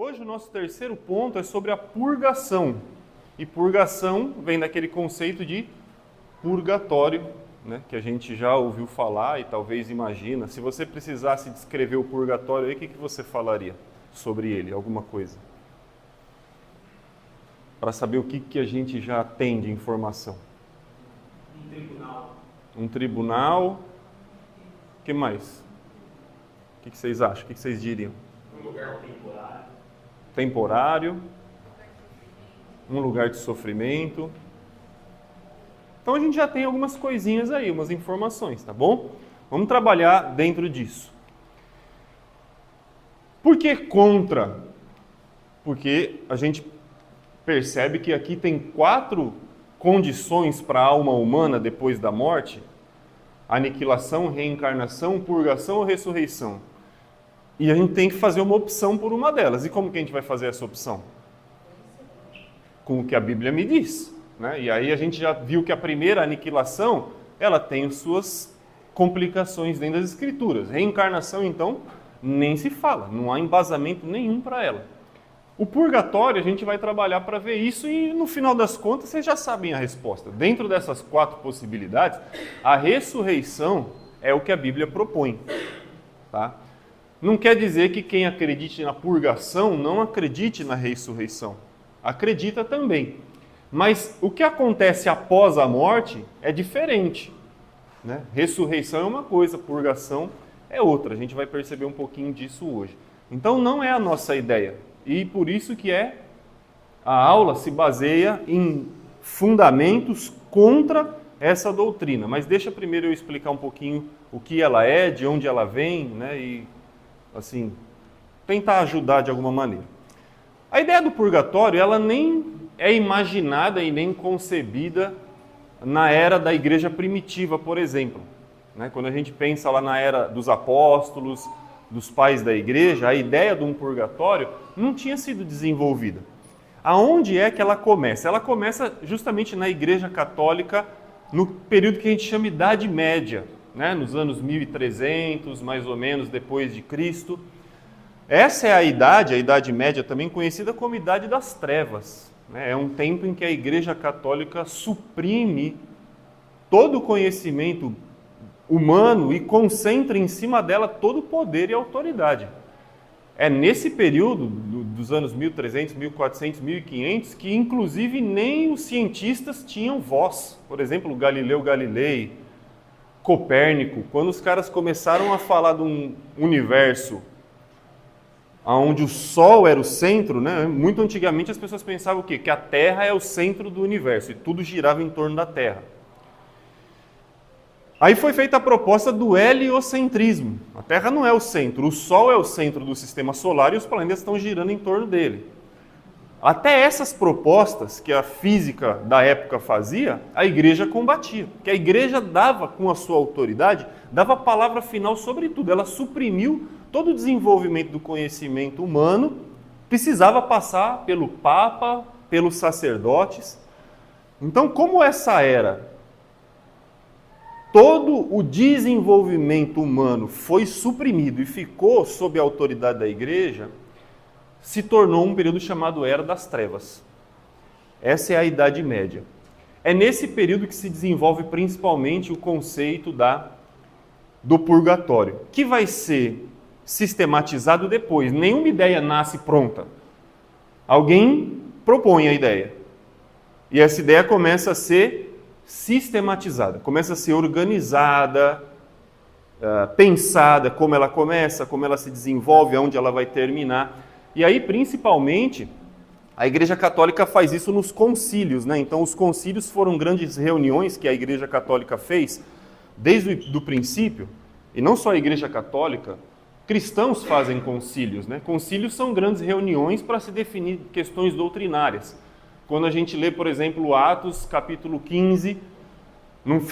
Hoje o nosso terceiro ponto é sobre a purgação. E purgação vem daquele conceito de purgatório, né, que a gente já ouviu falar e talvez imagina. Se você precisasse descrever o purgatório, aí, o que você falaria sobre ele? Alguma coisa? Para saber o que a gente já tem de informação. Um tribunal. Um tribunal. O que mais? O que vocês acham? O que vocês diriam? Um lugar temporário. Temporário. Um lugar de sofrimento. Então a gente já tem algumas coisinhas aí, umas informações, tá bom? Vamos trabalhar dentro disso. Por que contra? Porque a gente percebe que aqui tem 4 condições para a alma humana depois da morte: aniquilação, reencarnação, purgação ou ressurreição. E a gente tem que fazer uma opção por uma delas. E como que a gente vai fazer essa opção? Com o que a Bíblia me diz, né? E aí a gente já viu que a primeira, aniquilação, ela tem suas complicações dentro das Escrituras. Reencarnação, então, nem se fala, não há embasamento nenhum para ela. O purgatório, a gente vai trabalhar para ver isso e, no final das contas, vocês já sabem a resposta. Dentro dessas 4 possibilidades, a ressurreição é o que a Bíblia propõe, tá? Não quer dizer que quem acredite na purgação não acredite na ressurreição. Acredita também. Mas o que acontece após a morte é diferente, né? Ressurreição é uma coisa, purgação é outra. A gente vai perceber um pouquinho disso hoje. Então não é a nossa ideia. E por isso que a aula se baseia em fundamentos contra essa doutrina. Mas deixa primeiro eu explicar um pouquinho o que ela é, de onde ela vem, né? E assim, tentar ajudar de alguma maneira. A ideia do purgatório, ela nem é imaginada e nem concebida na era da igreja primitiva, por exemplo, né? Quando a gente pensa lá na era dos apóstolos, dos pais da igreja, a ideia de um purgatório não tinha sido desenvolvida. Aonde é que ela começa? Ela começa justamente na igreja católica, no período que a gente chama de Idade Média, né? Nos anos 1300, mais ou menos, depois de Cristo. Essa é a Idade Média, também conhecida como Idade das Trevas, né? É um tempo em que a Igreja Católica suprime todo o conhecimento humano e concentra em cima dela todo o poder e autoridade. É nesse período, dos anos 1300, 1400, 1500, que inclusive nem os cientistas tinham voz. Por exemplo, Galileu Galilei, Copérnico, quando os caras começaram a falar de um universo onde o Sol era o centro, né? Muito antigamente as pessoas pensavam o quê? Que a Terra é o centro do universo e tudo girava em torno da Terra. Aí foi feita a proposta do heliocentrismo. A Terra não é o centro, o Sol é o centro do sistema solar e os planetas estão girando em torno dele. Até essas propostas que a física da época fazia, a igreja combatia. Porque a igreja dava, com a sua autoridade, dava a palavra final sobre tudo. Ela suprimiu todo o desenvolvimento do conhecimento humano, precisava passar pelo Papa, pelos sacerdotes. Então, como essa era, todo o desenvolvimento humano foi suprimido e ficou sob a autoridade da igreja, se tornou um período chamado Era das Trevas. Essa é a Idade Média. É nesse período que se desenvolve principalmente o conceito do purgatório, que vai ser sistematizado depois. Nenhuma ideia nasce pronta. Alguém propõe a ideia. E essa ideia começa a ser sistematizada, começa a ser organizada, pensada, como ela começa, como ela se desenvolve, aonde ela vai terminar. E aí, principalmente, a Igreja Católica faz isso nos concílios, né? Então, os concílios foram grandes reuniões que a Igreja Católica fez desde o princípio, e não só a Igreja Católica, cristãos fazem concílios, né? Concílios são grandes reuniões para se definir questões doutrinárias. Quando a gente lê, por exemplo, Atos, capítulo 15,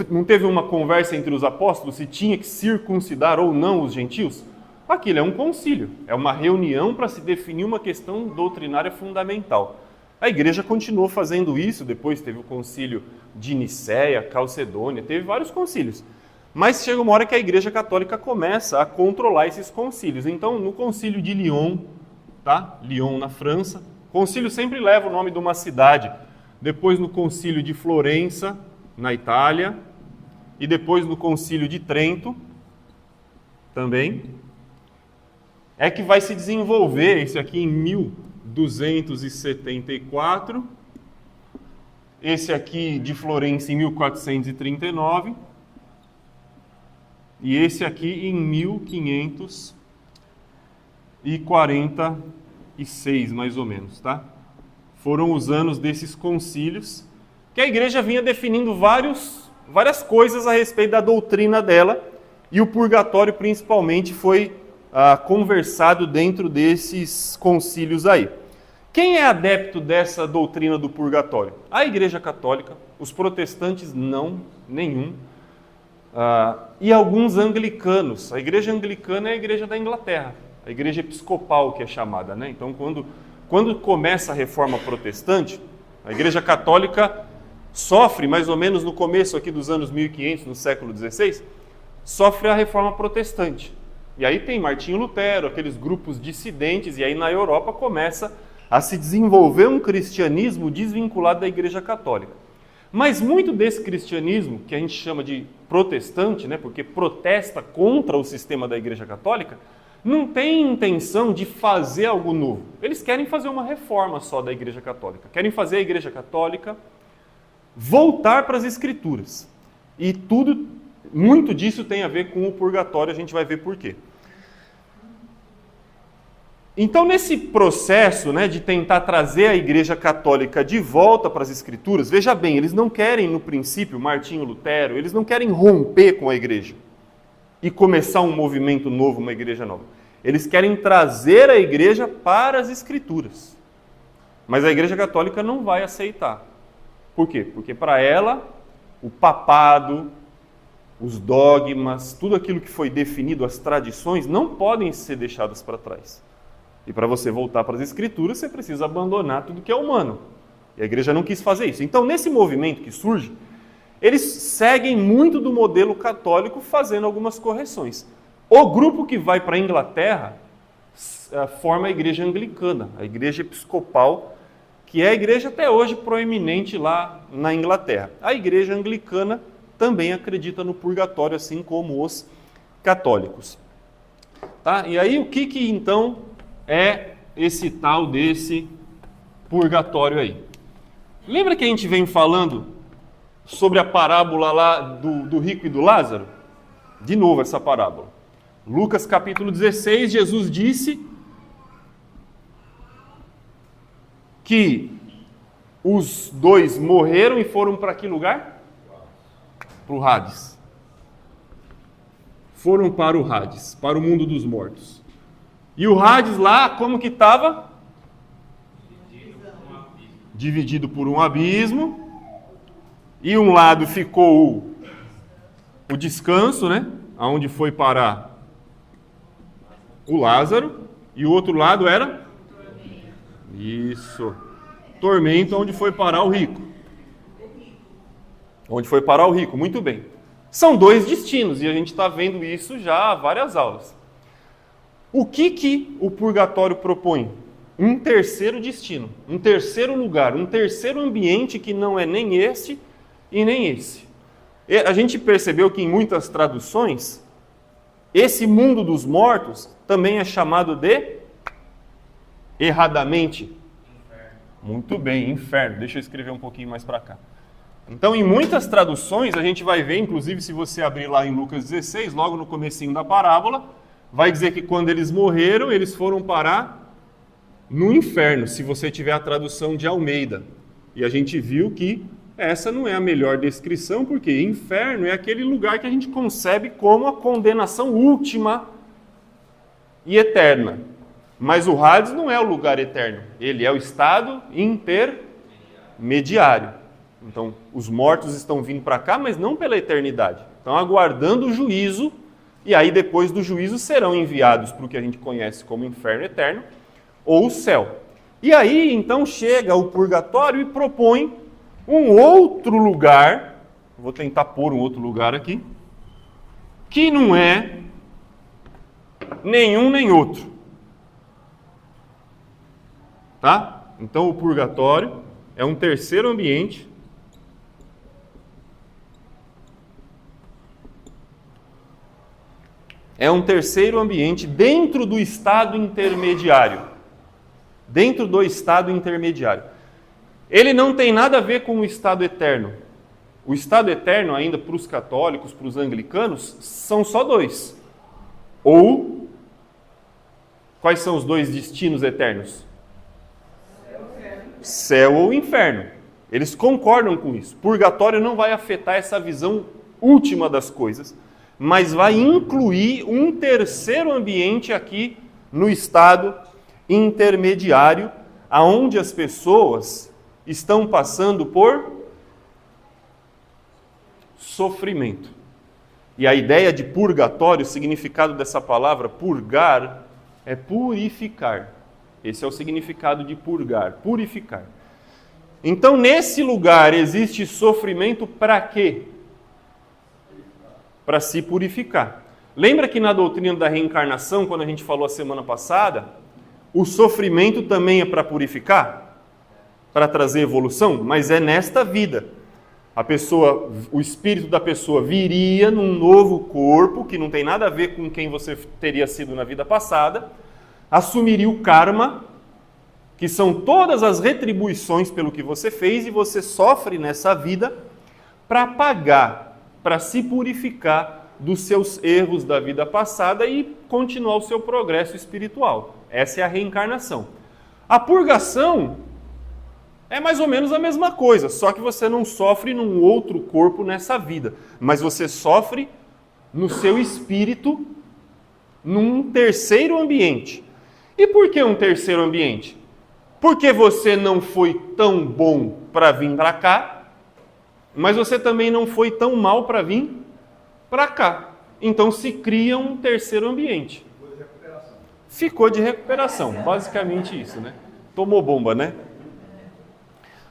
não teve uma conversa entre os apóstolos se tinha que circuncidar ou não os gentios? Aquilo é um concílio, é uma reunião para se definir uma questão doutrinária fundamental. A igreja continuou fazendo isso, depois teve o concílio de Nicéia, Calcedônia, teve vários concílios. Mas chega uma hora que a Igreja Católica começa a controlar esses concílios. Então, no concílio de Lyon, tá? Lyon, na França. O concílio sempre leva o nome de uma cidade. Depois no concílio de Florença, na Itália. E depois no concílio de Trento, também. É que vai se desenvolver, esse aqui em 1274. Esse aqui de Florença em 1439. E esse aqui em 1546, mais ou menos, tá? Foram os anos desses concílios que a igreja vinha definindo várias coisas a respeito da doutrina dela, e o purgatório principalmente foi conversado dentro desses concílios aí. Quem é adepto dessa doutrina do purgatório? A Igreja Católica, os protestantes não, nenhum, e alguns anglicanos. A Igreja Anglicana é a Igreja da Inglaterra, a Igreja Episcopal que é chamada, né? Então, quando começa a Reforma Protestante, a Igreja Católica sofre, mais ou menos no começo aqui dos anos 1500, no século XVI, sofre a Reforma Protestante. E aí tem Martinho Lutero, aqueles grupos dissidentes, e aí na Europa começa a se desenvolver um cristianismo desvinculado da Igreja Católica. Mas muito desse cristianismo, que a gente chama de protestante, né, porque protesta contra o sistema da Igreja Católica, não tem intenção de fazer algo novo. Eles querem fazer uma reforma só da Igreja Católica. Querem fazer a Igreja Católica voltar para as Escrituras. E muito disso tem a ver com o purgatório, a gente vai ver por quê. Então, nesse processo, né, de tentar trazer a Igreja Católica de volta para as Escrituras, veja bem, eles não querem, no princípio, Martinho Lutero, eles não querem romper com a Igreja e começar um movimento novo, uma igreja nova. Eles querem trazer a Igreja para as Escrituras. Mas a Igreja Católica não vai aceitar. Por quê? Porque para ela, o papado, os dogmas, tudo aquilo que foi definido, as tradições, não podem ser deixadas para trás. E para você voltar para as Escrituras, você precisa abandonar tudo que é humano. E a igreja não quis fazer isso. Então, nesse movimento que surge, eles seguem muito do modelo católico, fazendo algumas correções. O grupo que vai para a Inglaterra forma a igreja anglicana, a igreja episcopal, que é a igreja até hoje proeminente lá na Inglaterra. A igreja anglicana também acredita no purgatório, assim como os católicos. Tá? E aí, o que então é esse tal desse purgatório aí? Lembra que a gente vem falando sobre a parábola lá do rico e do Lázaro? De novo essa parábola. Lucas capítulo 16, Jesus disse que os dois morreram e foram para que lugar? Para o Hades. Foram para o Hades, para o mundo dos mortos. E o Hades lá, como que estava? Dividido por um abismo. E um lado ficou o descanso, né? Onde foi parar o Lázaro. E o outro lado era? Isso. Tormento, onde foi parar o rico. Onde foi parar o rico, muito bem. São dois destinos, e a gente está vendo isso já há várias aulas. O que o purgatório propõe? Um terceiro destino, um terceiro lugar, um terceiro ambiente que não é nem esse e nem esse. A gente percebeu que em muitas traduções, esse mundo dos mortos também é chamado de, erradamente, inferno. Muito bem, inferno. Deixa eu escrever um pouquinho mais para cá. Então, em muitas traduções, a gente vai ver, inclusive se você abrir lá em Lucas 16, logo no comecinho da parábola, vai dizer que quando eles morreram, eles foram parar no inferno, se você tiver a tradução de Almeida. E a gente viu que essa não é a melhor descrição, porque inferno é aquele lugar que a gente concebe como a condenação última e eterna. Mas o Hades não é o lugar eterno, ele é o estado intermediário. Então, os mortos estão vindo para cá, mas não pela eternidade. Estão aguardando o juízo, e aí depois do juízo serão enviados para o que a gente conhece como inferno eterno, ou o céu. E aí, então, chega o purgatório e propõe um outro lugar, vou tentar pôr um outro lugar aqui, que não é nenhum nem outro. tá? Então o purgatório é um terceiro ambiente dentro do estado intermediário. Dentro do estado intermediário. Ele não tem nada a ver com o estado eterno. O estado eterno, ainda para os católicos, para os anglicanos, são só dois. Ou, quais são os dois destinos eternos? Céu ou inferno. Eles concordam com isso. Purgatório não vai afetar essa visão última das coisas, mas vai incluir um terceiro ambiente aqui no estado intermediário, aonde as pessoas estão passando por sofrimento. E a ideia de purgatório, o significado dessa palavra purgar, é purificar. Esse é o significado de purgar, purificar. Então, nesse lugar existe sofrimento para quê? Para se purificar. Lembra que na doutrina da reencarnação, quando a gente falou a semana passada, o sofrimento também é para purificar? Para trazer evolução? Mas é nesta vida. A pessoa, o espírito da pessoa viria num novo corpo, que não tem nada a ver com quem você teria sido na vida passada, assumiria o karma, que são todas as retribuições pelo que você fez, e você sofre nessa vida para pagar, para se purificar dos seus erros da vida passada e continuar o seu progresso espiritual. Essa é a reencarnação. A purgação é mais ou menos a mesma coisa, só que você não sofre num outro corpo nessa vida, mas você sofre no seu espírito num terceiro ambiente. E por que um terceiro ambiente? Porque você não foi tão bom para vir para cá, mas você também não foi tão mal para vir para cá. Então se cria um terceiro ambiente. Ficou de recuperação, basicamente isso, né? Tomou bomba, né?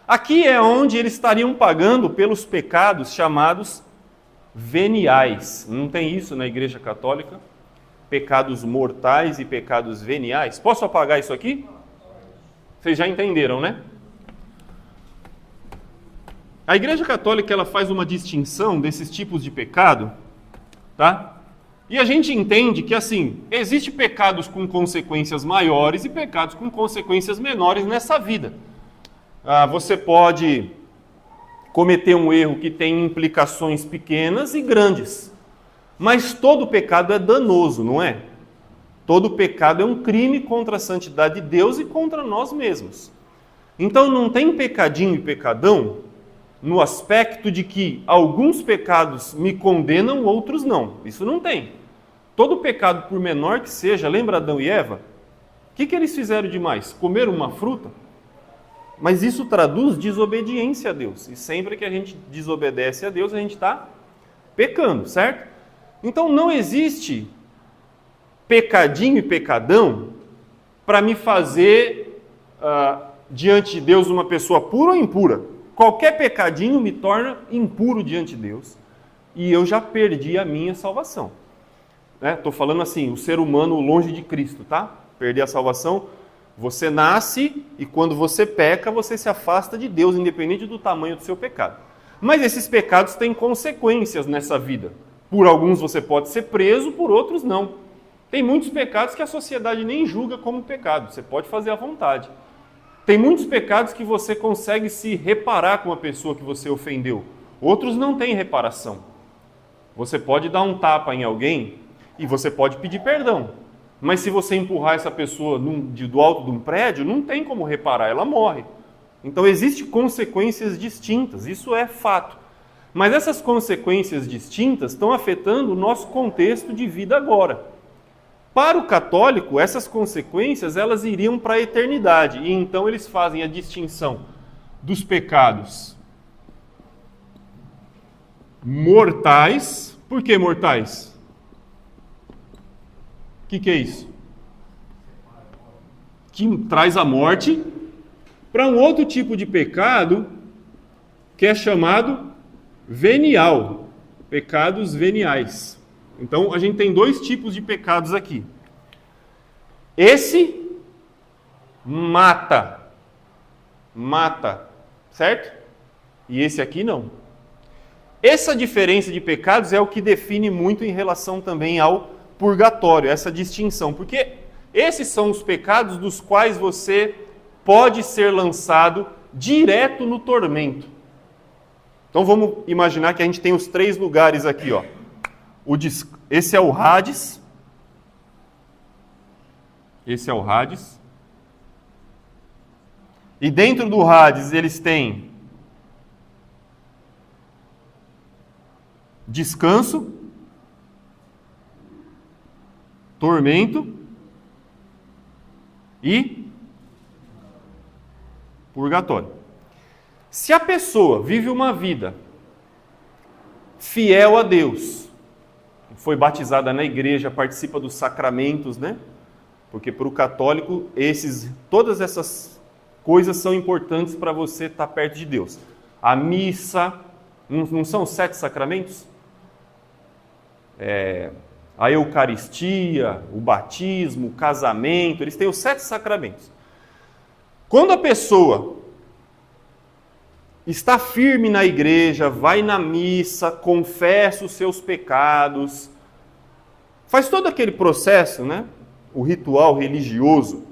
Aqui é onde eles estariam pagando pelos pecados chamados veniais. Não tem isso na Igreja Católica? Pecados mortais e pecados veniais. Posso apagar isso aqui? Vocês já entenderam, né? A Igreja Católica ela faz uma distinção desses tipos de pecado, tá? E a gente entende que, assim, existem pecados com consequências maiores e pecados com consequências menores nessa vida. Você pode cometer um erro que tem implicações pequenas e grandes. Mas todo pecado é danoso, não é? Todo pecado é um crime contra a santidade de Deus e contra nós mesmos. Então não tem pecadinho e pecadão no aspecto de que alguns pecados me condenam, outros não. Isso não tem. Todo pecado, por menor que seja, lembra Adão e Eva? O que eles fizeram demais? Comeram uma fruta? Mas isso traduz desobediência a Deus. E sempre que a gente desobedece a Deus, a gente está pecando, certo? Então não existe pecadinho e pecadão para me fazer diante de Deus uma pessoa pura ou impura. Qualquer pecadinho me torna impuro diante de Deus e eu já perdi a minha salvação. Estou falando assim, o ser humano longe de Cristo, tá? Perder a salvação. Você nasce e quando você peca, você se afasta de Deus, independente do tamanho do seu pecado. Mas esses pecados têm consequências nessa vida. Por alguns você pode ser preso, por outros não. Tem muitos pecados que a sociedade nem julga como pecado, você pode fazer à vontade. Tem muitos pecados que você consegue se reparar com a pessoa que você ofendeu. Outros não têm reparação. Você pode dar um tapa em alguém e você pode pedir perdão. Mas se você empurrar essa pessoa do alto de um prédio, não tem como reparar, ela morre. Então existem consequências distintas, isso é fato. Mas essas consequências distintas estão afetando o nosso contexto de vida agora. Para o católico, essas consequências elas iriam para a eternidade. E então eles fazem a distinção dos pecados mortais. Por que mortais? O que é isso? Que traz a morte para um outro tipo de pecado que é chamado venial, pecados veniais. Então a gente tem dois tipos de pecados aqui. Esse mata, mata, certo? E esse aqui não. Essa diferença de pecados é o que define muito em relação também ao purgatório, essa distinção, porque esses são os pecados dos quais você pode ser lançado direto no tormento. Então vamos imaginar que a gente tem os 3 lugares aqui, ó. Esse é o Hades. Esse é o Hades. E dentro do Hades eles têm descanso, tormento e purgatório. Se a pessoa vive uma vida fiel a Deus, foi batizada na igreja, participa dos sacramentos, né? Porque para o católico todas essas coisas são importantes para você estar perto de Deus. A missa, não são 7 sacramentos? A Eucaristia, o batismo, o casamento, eles têm os 7 sacramentos. Quando a pessoa está firme na igreja, vai na missa, confessa os seus pecados, faz todo aquele processo, né? O ritual religioso,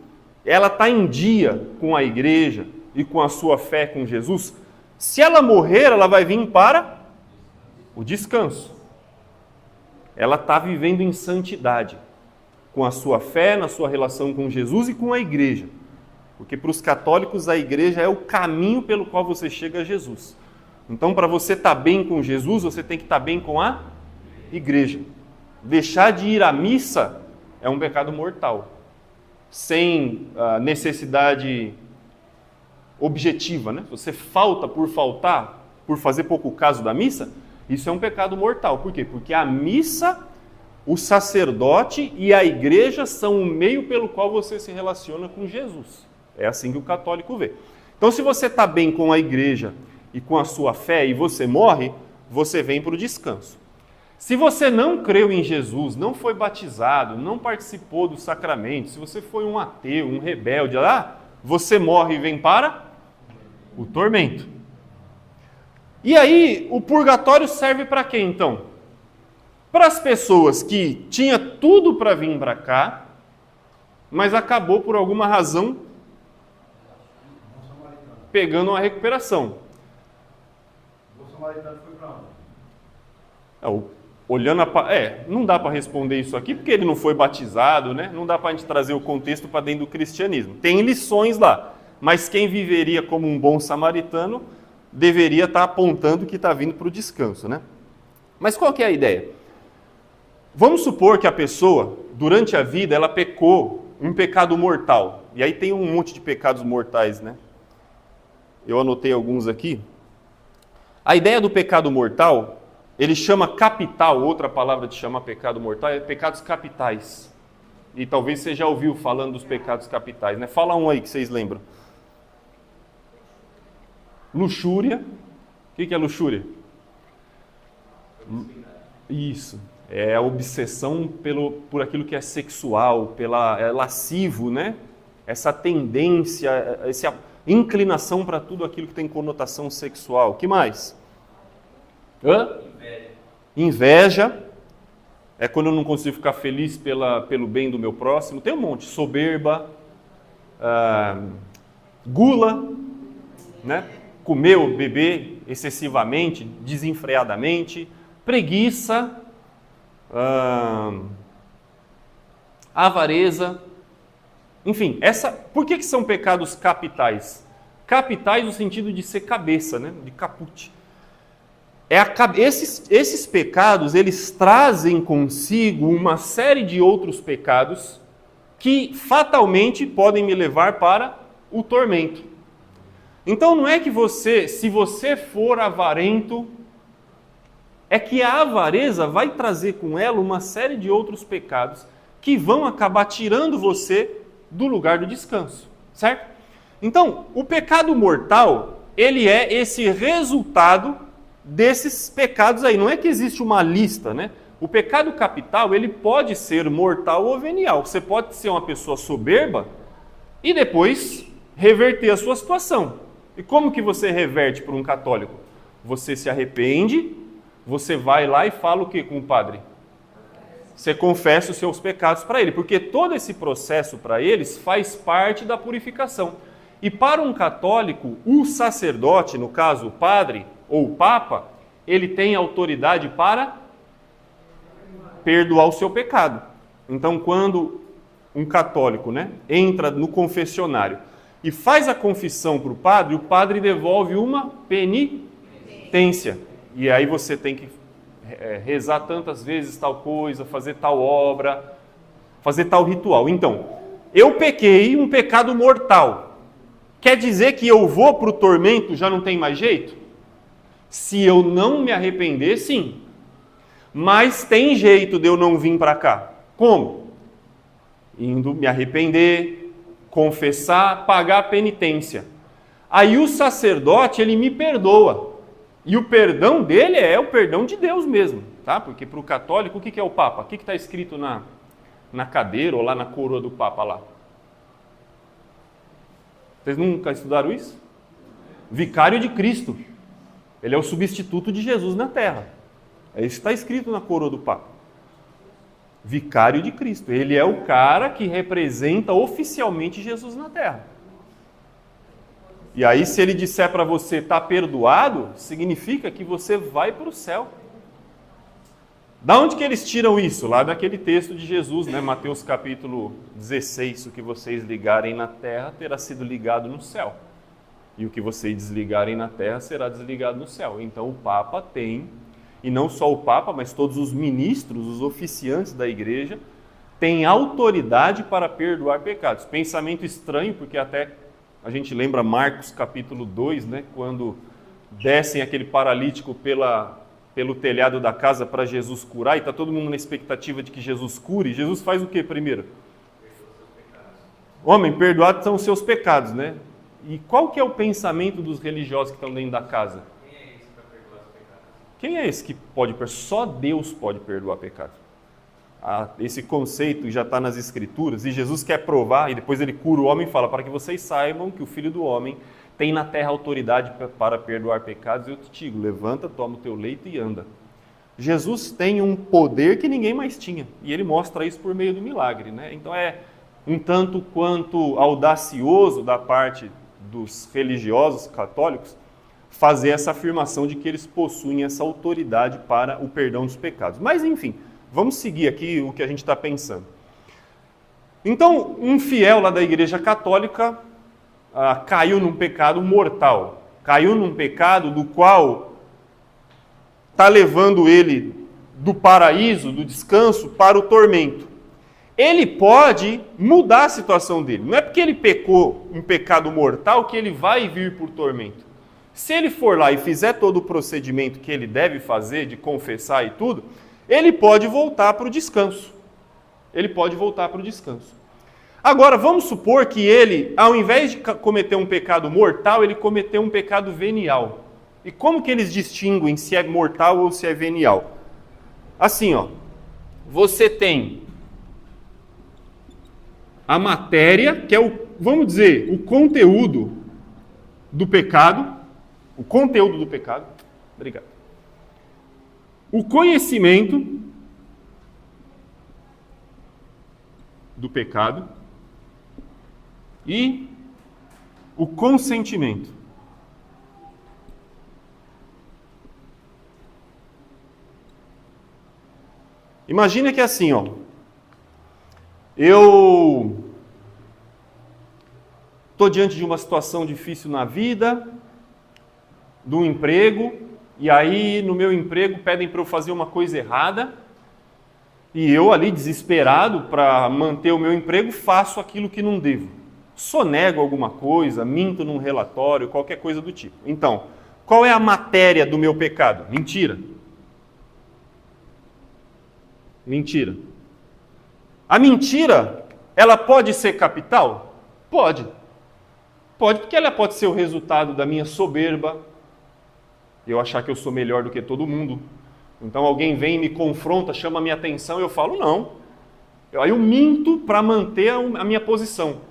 ela está em dia com a igreja e com a sua fé com Jesus. Se ela morrer, ela vai vir para o descanso. Ela está vivendo em santidade, com a sua fé, na sua relação com Jesus e com a igreja. Porque para os católicos a igreja é o caminho pelo qual você chega a Jesus. Então, para você estar bem com Jesus, você tem que estar bem com a igreja. Deixar de ir à missa é um pecado mortal, sem necessidade objetiva, né? Você falta por faltar, por fazer pouco caso da missa, isso é um pecado mortal. Por quê? Porque a missa, o sacerdote e a igreja são o meio pelo qual você se relaciona com Jesus. É assim que o católico vê. Então, se você está bem com a igreja e com a sua fé e você morre, você vem para o descanso. Se você não creu em Jesus, não foi batizado, não participou do sacramento, se você foi um ateu, um rebelde, você morre e vem para o tormento. E aí, o purgatório serve para quê, então? Para as pessoas que tinha tudo para vir para cá, mas acabou por alguma razão pegando uma recuperação. O samaritano foi para onde? Olhando não dá para responder isso aqui, porque ele não foi batizado, né? Não dá para a gente trazer o contexto para dentro do cristianismo. Tem lições lá, mas quem viveria como um bom samaritano deveria estar apontando que está vindo para o descanso, né? Mas qual que é a ideia? Vamos supor que a pessoa, durante a vida, ela pecou um pecado mortal. E aí tem um monte de pecados mortais, né? Eu anotei alguns aqui. A ideia do pecado mortal, ele chama capital, outra palavra de chamar pecado mortal, é pecados capitais. E talvez você já ouviu falando dos pecados capitais, né? Fala um aí que vocês lembram. Luxúria. O que é luxúria? Isso. É a obsessão por aquilo que é sexual, é lascivo, né? Essa tendência, essa inclinação para tudo aquilo que tem conotação sexual. O que mais? Inveja. É quando eu não consigo ficar feliz pelo bem do meu próximo. Tem um monte. Soberba. Gula. Né? Comer ou beber excessivamente, desenfreadamente. Preguiça. Avareza. Enfim, por que são pecados capitais? Capitais no sentido de ser cabeça, né? De caput. Esses pecados, eles trazem consigo uma série de outros pecados que fatalmente podem me levar para o tormento. Então não é que se você for avarento, é que a avareza vai trazer com ela uma série de outros pecados que vão acabar tirando você do lugar do descanso, certo? Então, o pecado mortal, ele é esse resultado desses pecados aí. Não é que existe uma lista, né? O pecado capital, ele pode ser mortal ou venial. Você pode ser uma pessoa soberba e depois reverter a sua situação. E como que você reverte para um católico? Você se arrepende, você vai lá e fala o que com o padre? Você confessa os seus pecados para ele, porque todo esse processo para eles faz parte da purificação. E para um católico, o sacerdote, no caso o padre ou o papa, ele tem autoridade para perdoar o seu pecado. Então, quando um católico, entra no confessionário e faz a confissão para o padre devolve uma penitência. E aí você tem que rezar tantas vezes tal coisa, fazer tal obra, fazer tal ritual. Então, eu pequei um pecado mortal. Quer dizer que eu vou para o tormento, já não tem mais jeito? Se eu não me arrepender, sim. Mas tem jeito de eu não vir para cá. Como? Indo me arrepender, confessar, pagar a penitência. Aí o sacerdote, ele me perdoa. E o perdão dele é o perdão de Deus mesmo, tá? Porque para o católico, o que é o Papa? O que está escrito na cadeira ou lá na coroa do Papa lá? Vocês nunca estudaram isso? Vicário de Cristo. Ele é o substituto de Jesus na terra. É isso que está escrito na coroa do Papa. Vicário de Cristo. Ele é o cara que representa oficialmente Jesus na terra. E aí, se ele disser para você, está perdoado, significa que você vai para o céu. Da onde que eles tiram isso? Lá daquele texto de Jesus, Mateus capítulo 16, o que vocês ligarem na terra terá sido ligado no céu. E o que vocês desligarem na terra será desligado no céu. Então o Papa tem, e não só o Papa, mas todos os ministros, os oficiantes da igreja, têm autoridade para perdoar pecados. Pensamento estranho, porque até a gente lembra Marcos capítulo 2, quando descem aquele paralítico pelo telhado da casa para Jesus curar, e está todo mundo na expectativa de que Jesus cure. Jesus faz o que primeiro? Homem, perdoados são os seus pecados, E qual que é o pensamento dos religiosos que estão dentro da casa? Quem é esse para perdoar os pecados? Quem é esse que pode perdoar? Só Deus pode perdoar pecados. Esse conceito já está nas Escrituras, e Jesus quer provar, e depois ele cura o homem e fala, para que vocês saibam que o Filho do Homem tem na terra autoridade para perdoar pecados, eu te digo, levanta, toma o teu leito e anda. Jesus tem um poder que ninguém mais tinha, e ele mostra isso por meio do milagre, Então é um tanto quanto audacioso da parte dos religiosos católicos fazer essa afirmação de que eles possuem essa autoridade para o perdão dos pecados. Mas enfim, vamos seguir aqui o que a gente está pensando. Então, um fiel lá da Igreja Católica caiu num pecado mortal. Caiu num pecado do qual está levando ele do paraíso, do descanso, para o tormento. Ele pode mudar a situação dele. Não é porque ele pecou um pecado mortal que ele vai vir por tormento. Se ele for lá e fizer todo o procedimento que ele deve fazer, de confessar e tudo, ele pode voltar para o descanso. Ele pode voltar para o descanso. Agora, vamos supor que ele, ao invés de cometer um pecado mortal, ele cometeu um pecado venial. E como que eles distinguem se é mortal ou se é venial? Assim, você tem a matéria, que é vamos dizer, o conteúdo do pecado, o conteúdo do pecado, obrigado. O conhecimento do pecado e o consentimento. Imagina que é assim, eu estou diante de uma situação difícil na vida, de um emprego, e aí no meu emprego pedem para eu fazer uma coisa errada, e eu ali desesperado para manter o meu emprego, faço aquilo que não devo. Sonego alguma coisa, minto num relatório, qualquer coisa do tipo. Então, qual é a matéria do meu pecado? Mentira. Mentira. A mentira, ela pode ser capital? Pode. Pode, porque ela pode ser o resultado da minha soberba, eu achar que eu sou melhor do que todo mundo. Então alguém vem e me confronta, chama a minha atenção, eu falo não. Aí eu minto para manter a minha posição.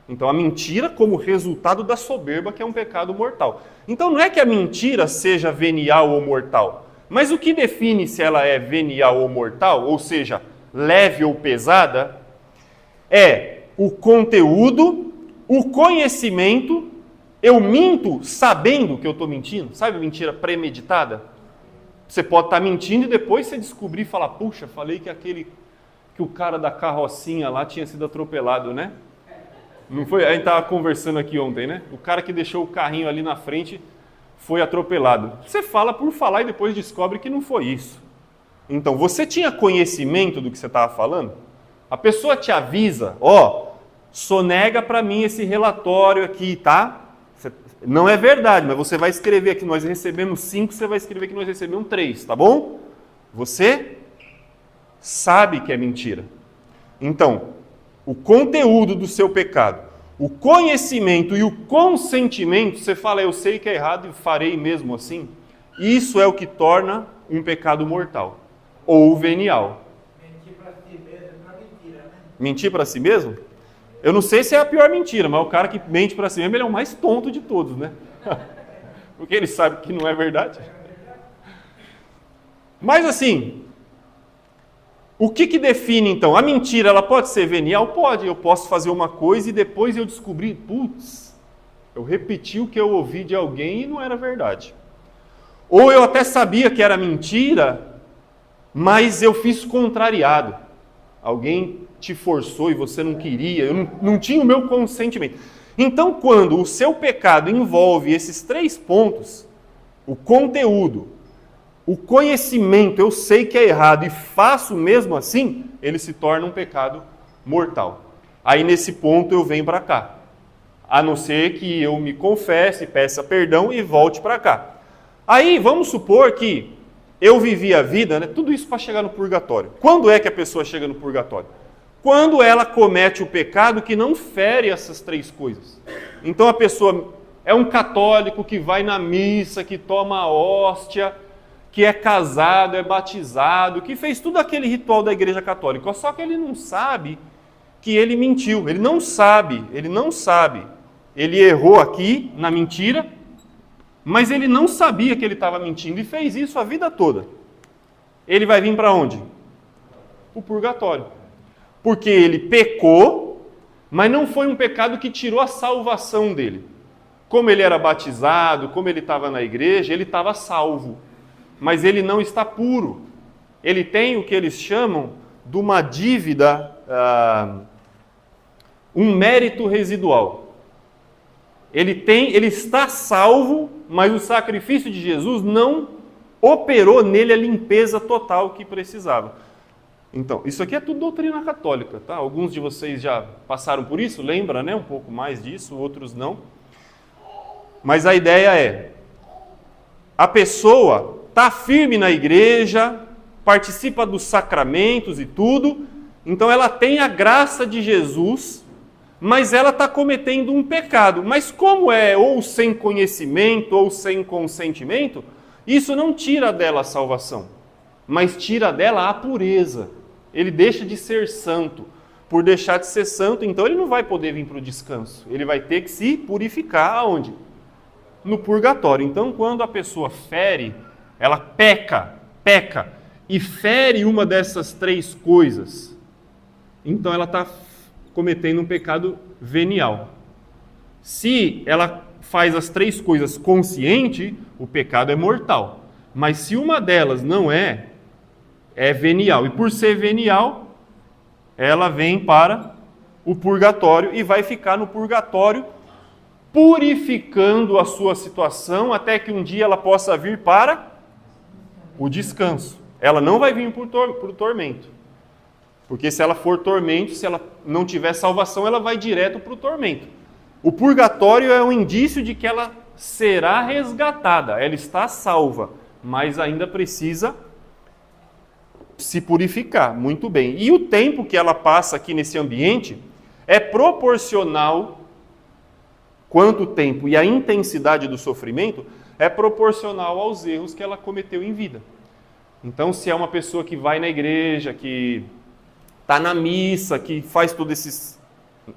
Então a mentira como resultado da soberba, que é um pecado mortal. Então não é que a mentira seja venial ou mortal, mas o que define se ela é venial ou mortal, ou seja, leve ou pesada, é o conteúdo, o conhecimento. Eu minto sabendo que eu estou mentindo. Sabe a mentira premeditada? Você pode estar mentindo e depois você descobrir e falar, puxa, falei que o cara da carrocinha lá tinha sido atropelado, né? Não foi? A gente estava conversando aqui ontem, né? O cara que deixou o carrinho ali na frente foi atropelado. Você fala por falar e depois descobre que não foi isso. Então, você tinha conhecimento do que você estava falando? A pessoa te avisa, sonega para mim esse relatório aqui, tá? Não é verdade, mas você vai escrever aqui, nós recebemos 5, você vai escrever que nós recebemos 3, tá bom? Você sabe que é mentira. Então, o conteúdo do seu pecado, o conhecimento e o consentimento, você fala, eu sei que é errado e farei mesmo assim, isso é o que torna um pecado mortal, ou venial. Mentir para si mesmo é uma mentira, né? Mentir para si mesmo? Eu não sei se é a pior mentira, mas o cara que mente para si mesmo, ele é o mais tonto de todos, né? Porque ele sabe que não é verdade. Mas assim, o que define então? A mentira, ela pode ser venial? Pode. Eu posso fazer uma coisa e depois eu descobrir, putz, eu repeti o que eu ouvi de alguém e não era verdade. Ou eu até sabia que era mentira, mas eu fiz contrariado. Alguém te forçou e você não queria, eu não tinha o meu consentimento. Então, quando o seu pecado envolve esses 3 pontos, o conteúdo, o conhecimento, eu sei que é errado e faço mesmo assim, ele se torna um pecado mortal. Aí nesse ponto eu venho para cá. A não ser que eu me confesse, peça perdão e volte para cá. Aí vamos supor que eu vivi a vida, né, tudo isso para chegar no purgatório. Quando é que a pessoa chega no purgatório? Quando ela comete o pecado que não fere essas 3 coisas. Então a pessoa é um católico que vai na missa, que toma a hóstia, que é casado, é batizado, que fez tudo aquele ritual da Igreja Católica, só que ele não sabe que ele mentiu, ele não sabe. Ele errou aqui na mentira, mas ele não sabia que ele estava mentindo e fez isso a vida toda. Ele vai vir para onde? O purgatório. Porque ele pecou, mas não foi um pecado que tirou a salvação dele. Como ele era batizado, como ele estava na igreja, ele estava salvo. Mas ele não está puro. Ele tem o que eles chamam de uma dívida, um mérito residual. Ele está salvo, mas o sacrifício de Jesus não operou nele a limpeza total que precisava. Então, isso aqui é tudo doutrina católica, tá? Alguns de vocês já passaram por isso, lembra, né? Um pouco mais disso, outros não. Mas a ideia é, a pessoa está firme na igreja, participa dos sacramentos e tudo, então ela tem a graça de Jesus, mas ela está cometendo um pecado. Mas como é ou sem conhecimento ou sem consentimento, isso não tira dela a salvação, mas tira dela a pureza. Ele deixa de ser santo. Por deixar de ser santo, então ele não vai poder vir para o descanso. Ele vai ter que se purificar aonde? No purgatório. Então, quando a pessoa fere, ela peca e fere uma dessas 3 coisas, então ela está cometendo um pecado venial. Se ela faz as 3 coisas consciente, o pecado é mortal. Mas se uma delas não é venial. E por ser venial, ela vem para o purgatório e vai ficar no purgatório purificando a sua situação até que um dia ela possa vir para o descanso. Ela não vai vir para o tormento. Porque se ela for tormento, se ela não tiver salvação, ela vai direto para o tormento. O purgatório é um indício de que ela será resgatada. Ela está salva, mas ainda precisa se purificar. Muito bem. E o tempo que ela passa aqui nesse ambiente é proporcional, quanto tempo e a intensidade do sofrimento é proporcional aos erros que ela cometeu em vida. Então, se é uma pessoa que vai na igreja, que está na missa, que faz todos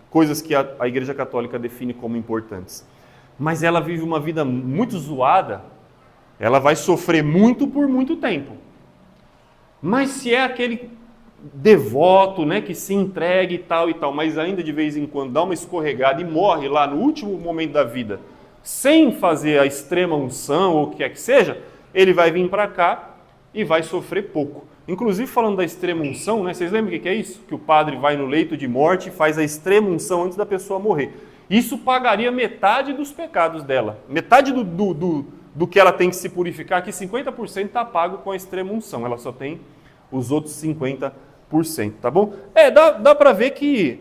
coisas que a Igreja Católica define como importantes. Mas ela vive uma vida muito zoada, ela vai sofrer muito por muito tempo. Mas se é aquele devoto, né, que se entrega e tal, mas ainda de vez em quando dá uma escorregada e morre lá no último momento da vida, sem fazer a extrema unção ou o que quer que seja, ele vai vir para cá e vai sofrer pouco. Inclusive, falando da extrema unção, né, vocês lembram o que é isso? Que o padre vai no leito de morte e faz a extrema unção antes da pessoa morrer. Isso pagaria metade dos pecados dela. Metade do que ela tem que se purificar, que 50% está pago com a extrema unção. Ela só tem os outros 50%, tá bom? Dá para ver que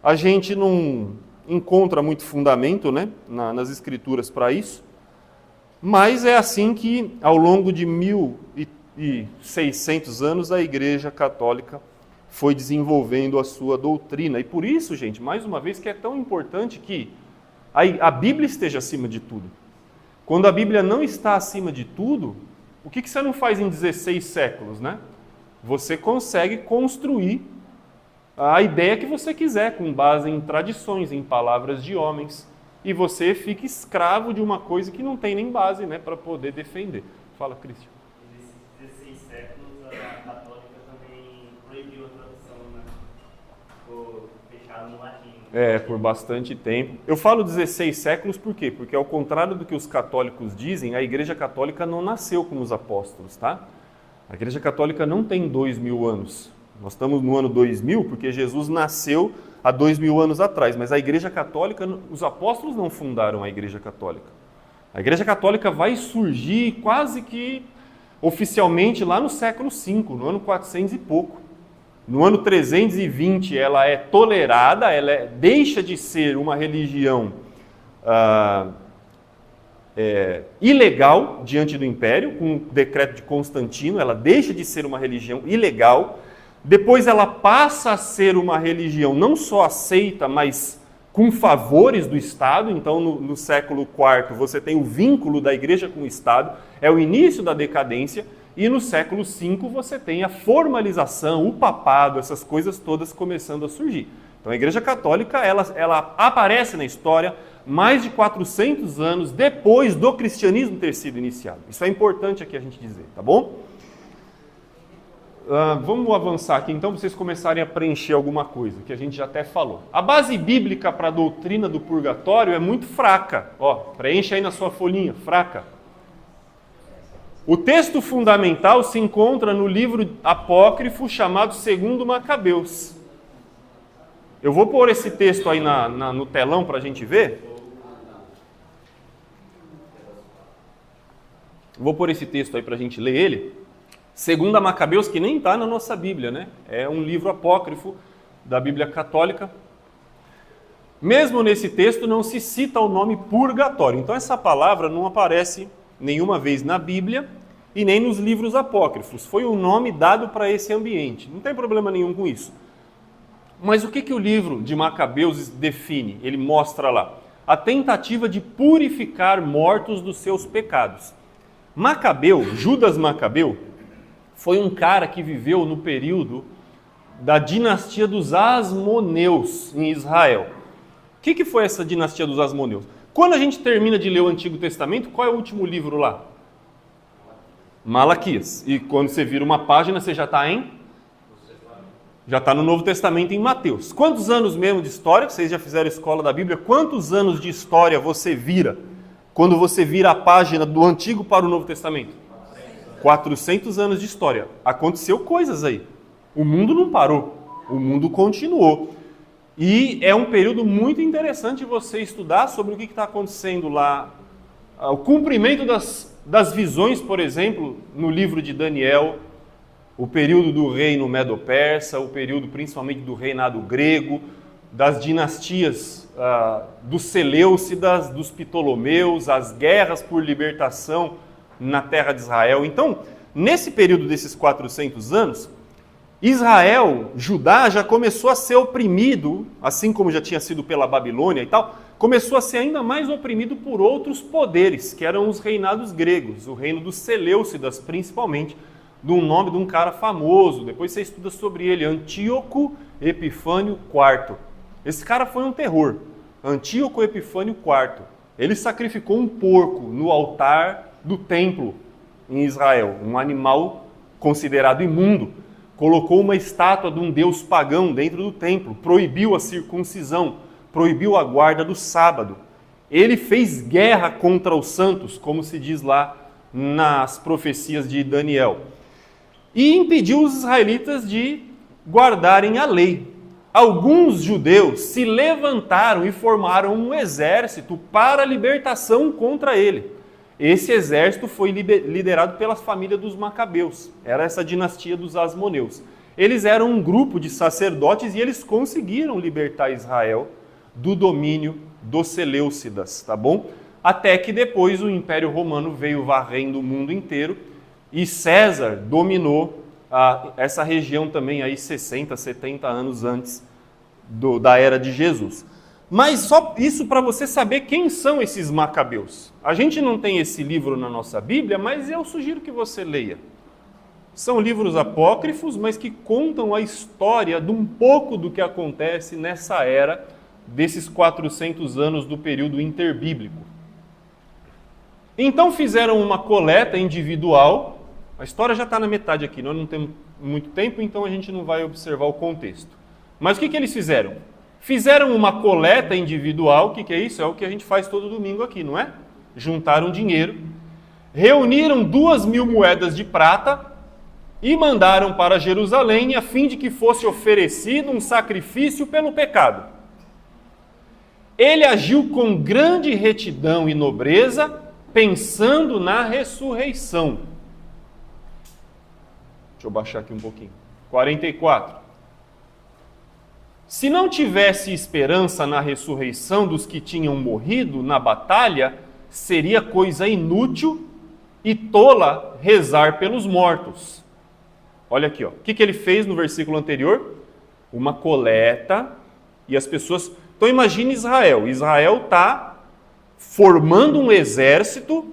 a gente não encontra muito fundamento, né, nas escrituras para isso, mas é assim que, ao longo de 1.600 anos, a Igreja Católica foi desenvolvendo a sua doutrina. E por isso, gente, mais uma vez, que é tão importante que a Bíblia esteja acima de tudo. Quando a Bíblia não está acima de tudo, o que você não faz em 16 séculos, né? Você consegue construir a ideia que você quiser, com base em tradições, em palavras de homens, e você fica escravo de uma coisa que não tem nem base, né, para poder defender. Fala, Cristian. Nesses 16 séculos, a católica também proibiu a tradução, né? Ficou fechado no latim. Por bastante tempo. Eu falo 16 séculos por quê? Porque, ao contrário do que os católicos dizem, a Igreja Católica não nasceu com os apóstolos, tá? A Igreja Católica não tem 2.000 anos. Nós estamos no ano 2000 porque Jesus nasceu há 2.000 anos atrás. Mas a Igreja Católica, os apóstolos não fundaram a Igreja Católica. A Igreja Católica vai surgir quase que oficialmente lá no século V, no ano 400 e pouco. No ano 320 ela é tolerada, deixa de ser uma religião ilegal diante do Império, com o decreto de Constantino, ela deixa de ser uma religião ilegal, depois ela passa a ser uma religião não só aceita, mas com favores do Estado. Então no século IV você tem o vínculo da Igreja com o Estado, é o início da decadência, e no século V você tem a formalização, o papado, essas coisas todas começando a surgir. Então a Igreja Católica ela aparece na história mais de 400 anos depois do cristianismo ter sido iniciado. Isso é importante aqui a gente dizer, tá bom? Vamos avançar aqui então, para vocês começarem a preencher alguma coisa, que a gente já até falou. A base bíblica para a doutrina do purgatório é muito fraca. Preenche aí na sua folhinha, fraca. O texto fundamental se encontra no livro apócrifo chamado 2 Macabeus. Eu vou pôr esse texto aí no telão para a gente ver. Vou pôr esse texto aí para a gente ler ele. 2 Macabeus, que nem está na nossa Bíblia, né? É um livro apócrifo da Bíblia Católica. Mesmo nesse texto não se cita o nome purgatório. Então essa palavra não aparece nenhuma vez na Bíblia e nem nos livros apócrifos. Foi um nome dado para esse ambiente. Não tem problema nenhum com isso. Mas o que o livro de Macabeus define? Ele mostra lá a tentativa de purificar mortos dos seus pecados. Macabeu, Judas Macabeu, foi um cara que viveu no período da dinastia dos Asmoneus em Israel. O que foi essa dinastia dos Asmoneus? Quando a gente termina de ler o Antigo Testamento, qual é o último livro lá? Malaquias. E quando você vira uma página, você já está Já está no Novo Testamento em Mateus. Quantos anos mesmo de história? Vocês já fizeram escola da Bíblia. Quantos anos de história você vira quando você vira a página do Antigo para o Novo Testamento? 400 anos de história. Aconteceu coisas aí. O mundo não parou. O mundo continuou. E é um período muito interessante você estudar sobre o que está acontecendo lá. O cumprimento das visões, por exemplo, no livro de Daniel, o período do reino medo-persa, o período principalmente do reinado grego, das dinastias dos Seleucidas, dos Ptolomeus, as guerras por libertação na terra de Israel. Então, nesse período desses 400 anos, Israel, Judá, já começou a ser oprimido, assim como já tinha sido pela Babilônia e tal, começou a ser ainda mais oprimido por outros poderes, que eram os reinados gregos, o reino dos Seleucidas, principalmente, do nome de um cara famoso. Depois você estuda sobre ele, Antíoco Epifânio IV. Esse cara foi um terror. Antíoco Epifânio IV. Ele sacrificou um porco no altar do templo em Israel, um animal considerado imundo. Colocou uma estátua de um deus pagão dentro do templo, proibiu a circuncisão, proibiu a guarda do sábado. Ele fez guerra contra os santos, como se diz lá nas profecias de Daniel. E impediu os israelitas de guardarem a lei. Alguns judeus se levantaram e formaram um exército para a libertação contra ele. Esse exército foi liderado pela família dos Macabeus. Era essa dinastia dos Asmoneus. Eles eram um grupo de sacerdotes e eles conseguiram libertar Israel do domínio dos Seleucidas, tá bom? Até que depois o Império Romano veio varrendo o mundo inteiro e César dominou essa região também aí 60, 70 anos antes da era de Jesus. Mas só isso para você saber quem são esses Macabeus. A gente não tem esse livro na nossa Bíblia, mas eu sugiro que você leia. São livros apócrifos, mas que contam a história de um pouco do que acontece nessa era desses 400 anos do período interbíblico. Então fizeram uma coleta individual. A história já está na metade aqui, nós não temos muito tempo, então a gente não vai observar o contexto. Mas o que eles fizeram? Fizeram uma coleta individual. O que é isso? É o que a gente faz todo domingo aqui, não é? Juntaram dinheiro, reuniram 2.000 moedas de prata e mandaram para Jerusalém a fim de que fosse oferecido um sacrifício pelo pecado. Ele agiu com grande retidão e nobreza, pensando na ressurreição. Deixa eu baixar aqui um pouquinho. 44. Se não tivesse esperança na ressurreição dos que tinham morrido na batalha, seria coisa inútil e tola rezar pelos mortos. Olha aqui, ó. O que ele fez no versículo anterior? Uma coleta e as pessoas... Então imagine Israel. Israel está formando um exército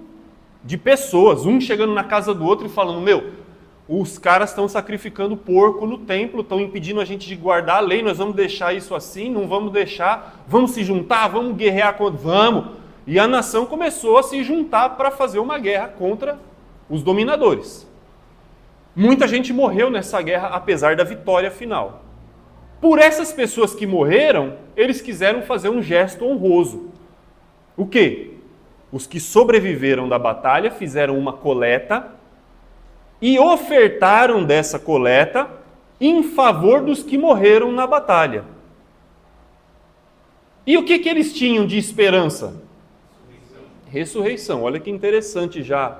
de pessoas, um chegando na casa do outro e falando, os caras estão sacrificando porco no templo, estão impedindo a gente de guardar a lei, nós vamos deixar isso assim, não vamos deixar, vamos se juntar, vamos guerrear contra... Vamos! E a nação começou a se juntar para fazer uma guerra contra os dominadores. Muita gente morreu nessa guerra, apesar da vitória final. Por essas pessoas que morreram, eles quiseram fazer um gesto honroso. O quê? Os que sobreviveram da batalha fizeram uma coleta e ofertaram dessa coleta em favor dos que morreram na batalha. E o que eles tinham de esperança? Ressurreição. Olha que interessante já.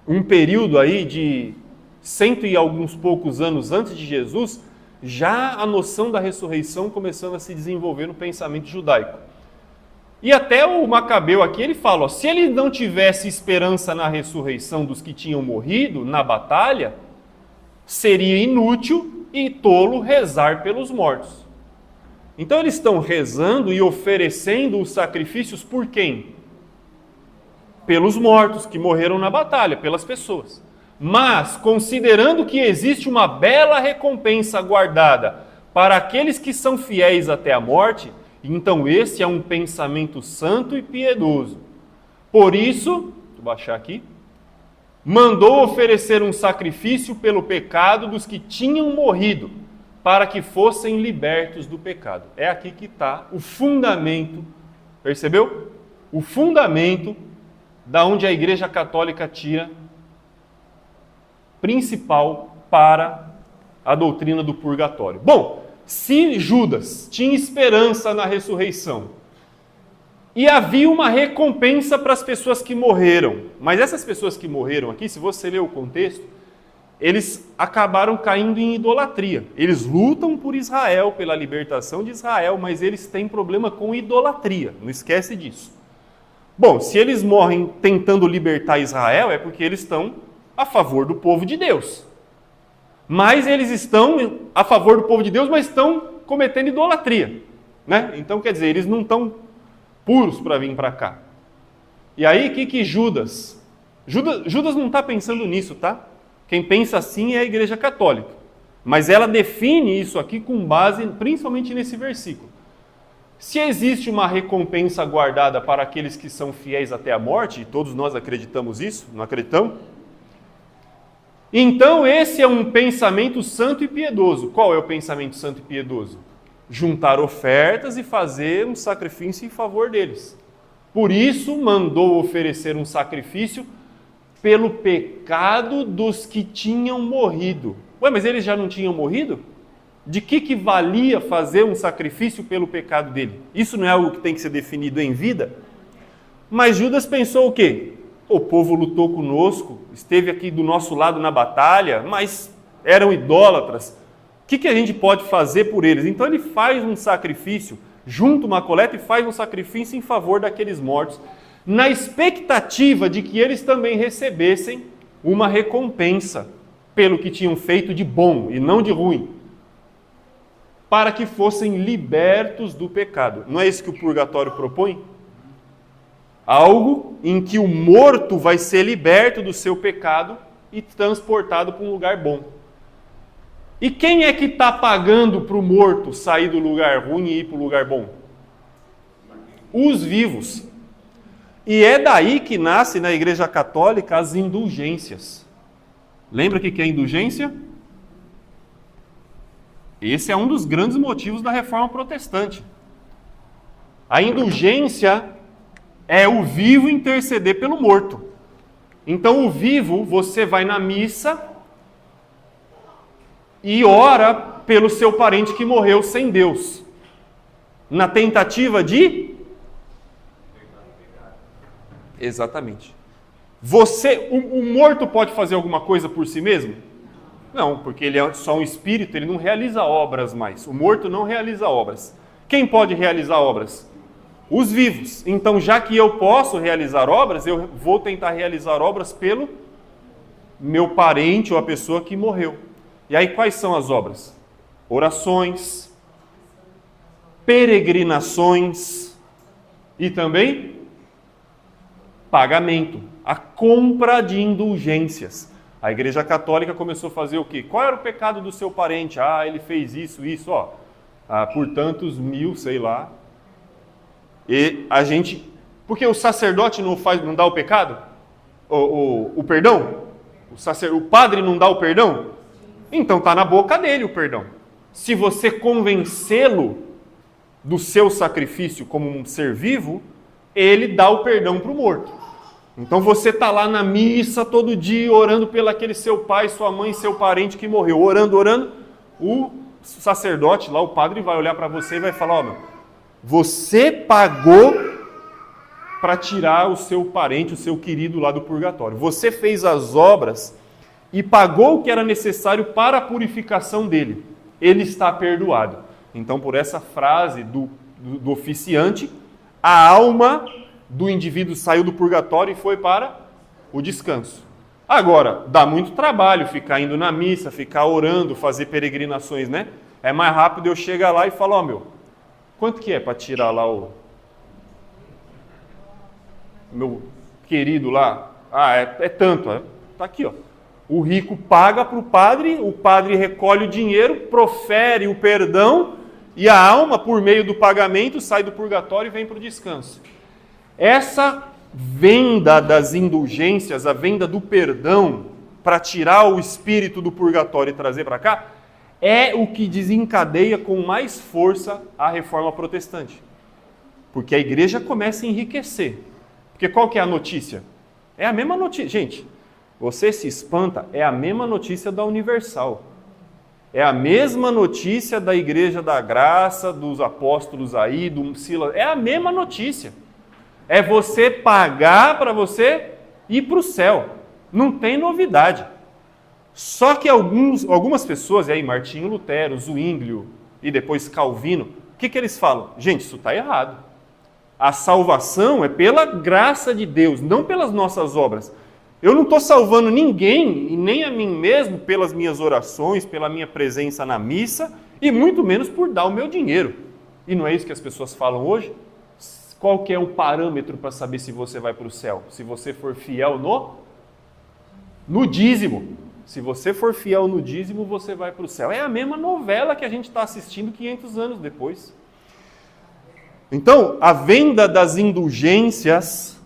Um período aí de 100 e alguns poucos anos antes de Jesus, já a noção da ressurreição começando a se desenvolver no pensamento judaico. E até o Macabeu aqui, ele fala, se ele não tivesse esperança na ressurreição dos que tinham morrido na batalha, seria inútil e tolo rezar pelos mortos. Então eles estão rezando e oferecendo os sacrifícios por quem? Pelos mortos que morreram na batalha, pelas pessoas. Mas, considerando que existe uma bela recompensa guardada para aqueles que são fiéis até a morte, então esse é um pensamento santo e piedoso. Por isso, vou baixar aqui, mandou oferecer um sacrifício pelo pecado dos que tinham morrido, para que fossem libertos do pecado. É aqui que está o fundamento, percebeu? O fundamento da onde a Igreja Católica tira principal para a doutrina do purgatório. Bom, se Judas tinha esperança na ressurreição e havia uma recompensa para as pessoas que morreram, mas essas pessoas que morreram aqui, se você ler o contexto, eles acabaram caindo em idolatria. Eles lutam por Israel, pela libertação de Israel, mas eles têm problema com idolatria, não esquece disso. Bom, se eles morrem tentando libertar Israel, é porque eles estão a favor do povo de Deus. Mas eles estão a favor do povo de Deus, mas estão cometendo idolatria, né? Então, quer dizer, eles não estão puros para vir para cá. E aí, o que Judas não está pensando nisso, tá? Quem pensa assim é a Igreja Católica. Mas ela define isso aqui com base principalmente nesse versículo. Se existe uma recompensa guardada para aqueles que são fiéis até a morte, e todos nós acreditamos isso, não acreditamos? Então esse é um pensamento santo e piedoso. Qual é o pensamento santo e piedoso? Juntar ofertas e fazer um sacrifício em favor deles. Por isso mandou oferecer um sacrifício pelo pecado dos que tinham morrido. Ué, mas eles já não tinham morrido? De que valia fazer um sacrifício pelo pecado dele? Isso não é algo que tem que ser definido em vida? Mas Judas pensou o quê? O povo lutou conosco, esteve aqui do nosso lado na batalha, mas eram idólatras. O que a gente pode fazer por eles? Então ele faz um sacrifício, junta uma coleta e faz um sacrifício em favor daqueles mortos, na expectativa de que eles também recebessem uma recompensa pelo que tinham feito de bom e não de ruim, para que fossem libertos do pecado. Não é isso que o purgatório propõe? Algo em que o morto vai ser liberto do seu pecado e transportado para um lugar bom. E quem é que está pagando para o morto sair do lugar ruim e ir para o lugar bom? Os vivos. E é daí que nasce na Igreja Católica as indulgências. Lembra o que é indulgência? Esse é um dos grandes motivos da Reforma Protestante. A indulgência é o vivo interceder pelo morto. Então, o vivo, você vai na missa e ora pelo seu parente que morreu sem Deus, na tentativa de... Exatamente. O morto pode fazer alguma coisa por si mesmo? Não, porque ele é só um espírito, ele não realiza obras mais. O morto não realiza obras. Quem pode realizar obras? Os vivos. Então, já que eu posso realizar obras, eu vou tentar realizar obras pelo meu parente ou a pessoa que morreu. E aí, quais são as obras? Orações, peregrinações e também pagamento, a compra de indulgências. A Igreja Católica começou a fazer o quê? Qual era o pecado do seu parente? Ele fez isso, por tantos mil, sei lá. E a gente... Porque o sacerdote não dá o pecado? O perdão? O padre não dá o perdão? Então está na boca dele o perdão. Se você convencê-lo do seu sacrifício como um ser vivo, ele dá o perdão para o morto. Então você está lá na missa todo dia, orando pelo aquele seu pai, sua mãe, seu parente que morreu. Orando, o sacerdote lá, o padre, vai olhar para você e vai falar, você pagou para tirar o seu parente, o seu querido lá do purgatório. Você fez as obras e pagou o que era necessário para a purificação dele. Ele está perdoado. Então, por essa frase do oficiante, a alma do indivíduo saiu do purgatório e foi para o descanso. Agora, dá muito trabalho ficar indo na missa, ficar orando, fazer peregrinações, né? É mais rápido eu chegar lá e falar, quanto que é para tirar lá o meu querido lá? É tanto, tá aqui, O rico paga para o padre recolhe o dinheiro, profere o perdão e a alma, por meio do pagamento, sai do purgatório e vem para o descanso. Essa venda das indulgências, a venda do perdão, para tirar o espírito do purgatório e trazer para cá, é o que desencadeia com mais força a Reforma Protestante. Porque a igreja começa a enriquecer. Porque qual que é a notícia? É a mesma notícia. Gente, você se espanta, é a mesma notícia da Universal. É a mesma notícia da Igreja da Graça, dos apóstolos aí, do Silas. É a mesma notícia. É você pagar para você ir para o céu. Não tem novidade. Só que algumas pessoas, e aí Martinho Lutero, Zwinglio e depois Calvino, o que eles falam? Gente, isso está errado. A salvação é pela graça de Deus, não pelas nossas obras. Eu não estou salvando ninguém, e nem a mim mesmo, pelas minhas orações, pela minha presença na missa, e muito menos por dar o meu dinheiro. E não é isso que as pessoas falam hoje? Qual que é o parâmetro para saber se você vai para o céu? Se você for fiel no dízimo. Se você for fiel no dízimo, você vai para o céu. É a mesma novela que a gente está assistindo 500 anos depois. Então, a venda das indulgências,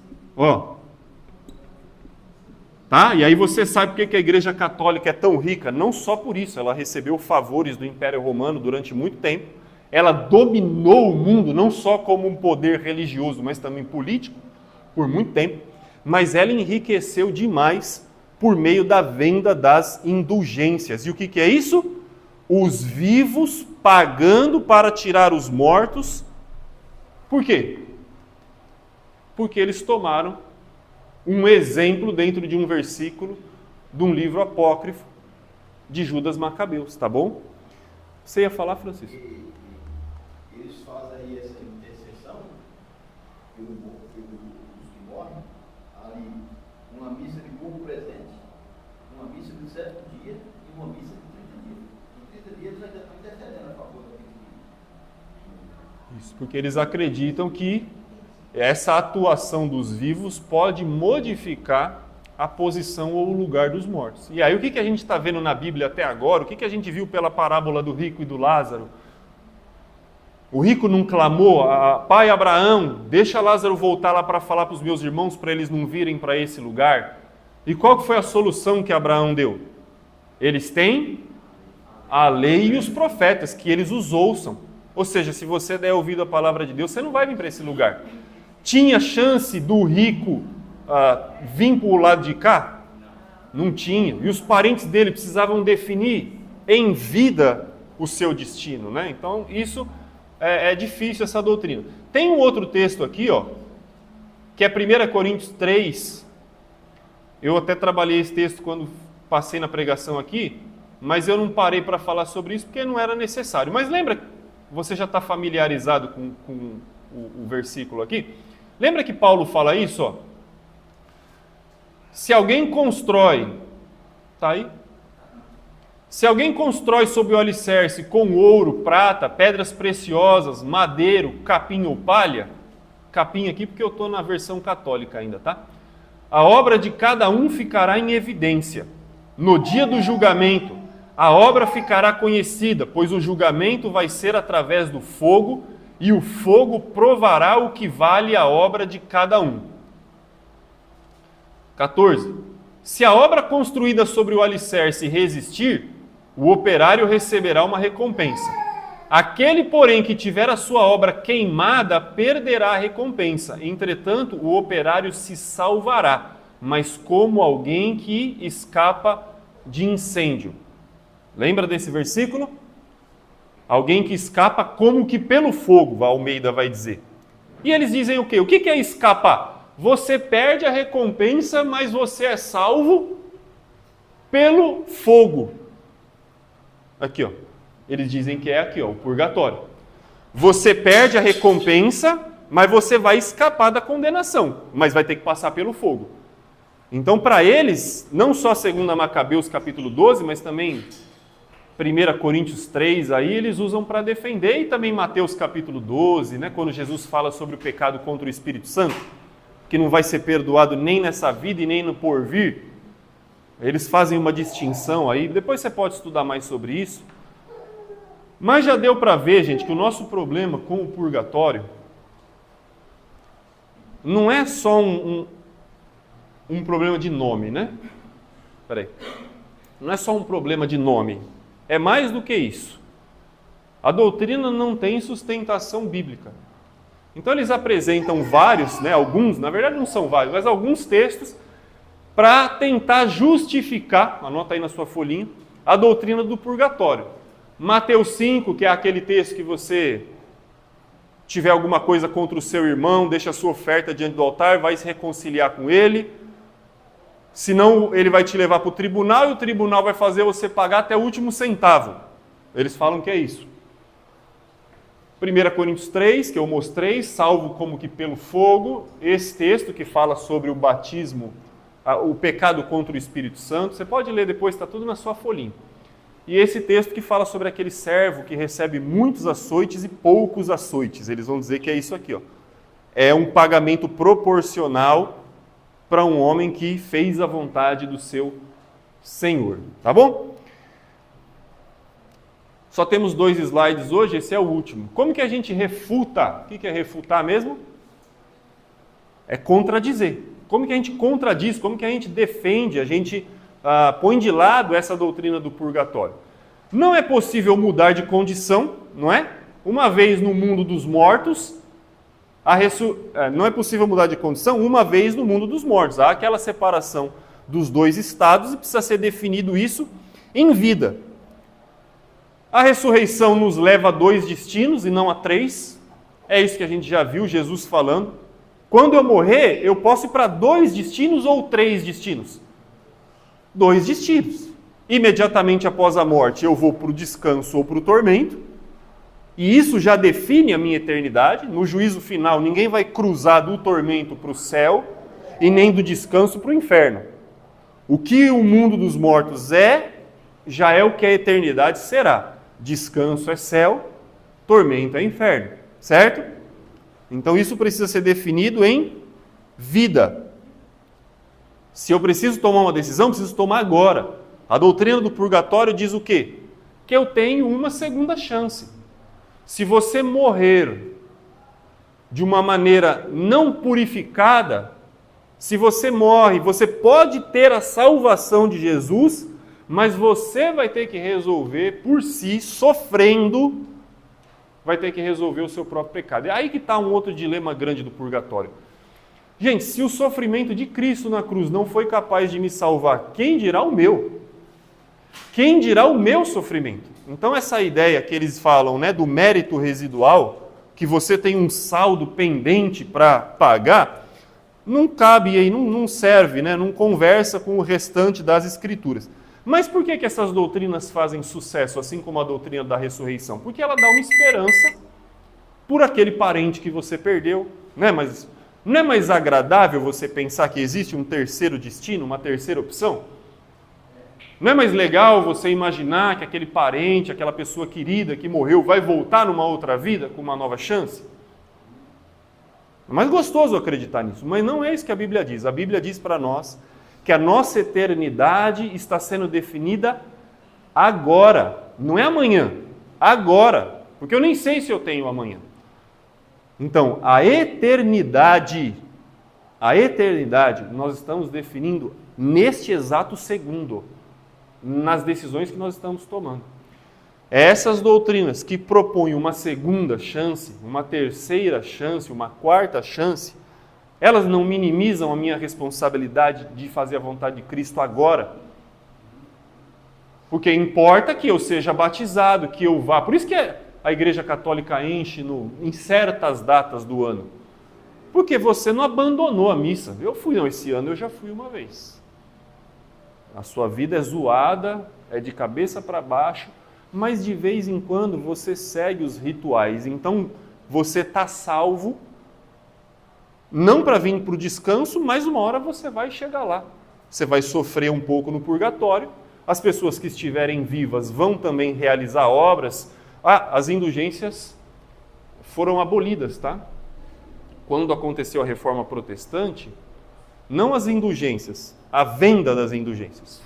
tá? E aí você sabe por que a Igreja Católica é tão rica? Não só por isso, ela recebeu favores do Império Romano durante muito tempo, ela dominou o mundo não só como um poder religioso, mas também político, por muito tempo, mas ela enriqueceu demais por meio da venda das indulgências. E o que é isso? Os vivos pagando para tirar os mortos. Por quê? Porque eles tomaram um exemplo dentro de um versículo de um livro apócrifo de Judas Macabeus, tá bom? Você ia falar, Francisco? Eles fazem aí essa intercessão pelos que morrem, ali, uma missa de corpo presente, uma missa de 7 dias e uma missa de 30 dias. Em 30 dias eles ainda estão intercedendo a favor daquele dia. Isso, porque eles acreditam que essa atuação dos vivos pode modificar a posição ou o lugar dos mortos. E aí o que a gente está vendo na Bíblia até agora? O que a gente viu pela parábola do rico e do Lázaro? O rico não clamou, pai Abraão, deixa Lázaro voltar lá para falar para os meus irmãos para eles não virem para esse lugar. E qual foi a solução que Abraão deu? Eles têm a lei e os profetas, que eles os ouçam. Ou seja, se você der ouvido à palavra de Deus, você não vai vir para esse lugar. Tinha chance do rico vir para o lado de cá? Não tinha. E os parentes dele precisavam definir em vida o seu destino, né? Então, isso é difícil, essa doutrina. Tem um outro texto aqui, que é 1 Coríntios 3. Eu até trabalhei esse texto quando passei na pregação aqui, mas eu não parei para falar sobre isso porque não era necessário. Mas lembra, você já está familiarizado com o versículo aqui? Lembra que Paulo fala isso? Se alguém constrói, tá aí? Se alguém constrói sobre o alicerce com ouro, prata, pedras preciosas, madeiro, capim ou palha, capim aqui porque eu estou na versão católica ainda, tá? A obra de cada um ficará em evidência. No dia do julgamento, a obra ficará conhecida, pois o julgamento vai ser através do fogo, e o fogo provará o que vale a obra de cada um. 14. Se a obra construída sobre o alicerce resistir, o operário receberá uma recompensa. Aquele, porém, que tiver a sua obra queimada, perderá a recompensa. Entretanto, o operário se salvará, mas como alguém que escapa de incêndio. Lembra desse versículo? Alguém que escapa como que pelo fogo, a Almeida vai dizer. E eles dizem o quê? O que é escapar? Você perde a recompensa, mas você é salvo pelo fogo. Aqui, eles dizem que é aqui, o purgatório. Você perde a recompensa, mas você vai escapar da condenação, mas vai ter que passar pelo fogo. Então, para eles, não só 2 Macabeus capítulo 12, mas também 1 Coríntios 3, aí eles usam para defender, e também Mateus capítulo 12, né, quando Jesus fala sobre o pecado contra o Espírito Santo, que não vai ser perdoado nem nessa vida e nem no porvir. Eles fazem uma distinção aí, depois você pode estudar mais sobre isso. Mas já deu para ver, gente, que o nosso problema com o purgatório não é só um problema de nome, né? Peraí. Não é só um problema de nome. É mais do que isso. A doutrina não tem sustentação bíblica. Então eles apresentam vários, né, alguns, na verdade não são vários, mas alguns textos para tentar justificar, anota aí na sua folhinha, a doutrina do purgatório. Mateus 5, que é aquele texto que você tiver alguma coisa contra o seu irmão, deixa a sua oferta diante do altar, vai se reconciliar com ele, senão ele vai te levar para o tribunal e o tribunal vai fazer você pagar até o último centavo. Eles falam que é isso. 1 Coríntios 3, que eu mostrei, salvo como que pelo fogo, esse texto que fala sobre o batismo, o pecado contra o Espírito Santo, você pode ler depois, está tudo na sua folhinha. E esse texto que fala sobre aquele servo que recebe muitos açoites e poucos açoites. Eles vão dizer que é isso aqui. É um pagamento proporcional para um homem que fez a vontade do seu Senhor. Tá bom? Só temos 2 slides hoje, esse é o último. Como que a gente refuta? O que é refutar mesmo? É contradizer. Como que a gente contradiz? Como que a gente defende? A gente põe de lado essa doutrina do purgatório. Não é possível mudar de condição, não é? Uma vez no mundo dos mortos, não é possível mudar de condição uma vez no mundo dos mortos. Há aquela separação dos 2 estados e precisa ser definido isso em vida. A ressurreição nos leva a 2 destinos e não a 3. É isso que a gente já viu Jesus falando. Quando eu morrer, eu posso ir para 2 destinos ou 3 destinos? 2 destinos. Imediatamente após a morte, eu vou para o descanso ou para o tormento. E isso já define a minha eternidade. No juízo final, ninguém vai cruzar do tormento para o céu e nem do descanso para o inferno. O que o mundo dos mortos já é o que a eternidade será. Descanso é céu, tormento é inferno, certo? Então isso precisa ser definido em vida. Se eu preciso tomar uma decisão, preciso tomar agora. A doutrina do purgatório diz o quê? Que eu tenho uma segunda chance. Se você morrer de uma maneira não purificada, se você morre, você pode ter a salvação de Jesus, mas você vai ter que resolver por si, sofrendo, vai ter que resolver o seu próprio pecado. É aí que está um outro dilema grande do purgatório. Gente, se o sofrimento de Cristo na cruz não foi capaz de me salvar, quem dirá o meu? Quem dirá o meu sofrimento? Então essa ideia que eles falam, né, do mérito residual, que você tem um saldo pendente para pagar, não cabe aí, não serve, né, não conversa com o restante das Escrituras. Mas por que essas doutrinas fazem sucesso, assim como a doutrina da ressurreição? Porque ela dá uma esperança por aquele parente que você perdeu, né? Mas não é mais agradável você pensar que existe um terceiro destino, uma terceira opção? Não é mais legal você imaginar que aquele parente, aquela pessoa querida que morreu vai voltar numa outra vida com uma nova chance? É mais gostoso acreditar nisso, mas não é isso que a Bíblia diz. A Bíblia diz para nós que a nossa eternidade está sendo definida agora, não é amanhã, agora, porque eu nem sei se eu tenho amanhã. Então, a eternidade nós estamos definindo neste exato segundo, nas decisões que nós estamos tomando. Essas doutrinas que propõem uma segunda chance, uma terceira chance, uma quarta chance, elas não minimizam a minha responsabilidade de fazer a vontade de Cristo agora. Porque importa que eu seja batizado, que eu vá. Por isso que a Igreja Católica enche em certas datas do ano. Porque você não abandonou a missa. Eu fui, não, esse ano eu já fui uma vez. A sua vida é zoada, é de cabeça para baixo, mas de vez em quando você segue os rituais. Então você está salvo, não para vir para o descanso, mas uma hora você vai chegar lá. Você vai sofrer um pouco no purgatório, as pessoas que estiverem vivas vão também realizar obras. As indulgências foram abolidas, tá? Quando aconteceu a reforma protestante, não as indulgências, a venda das indulgências.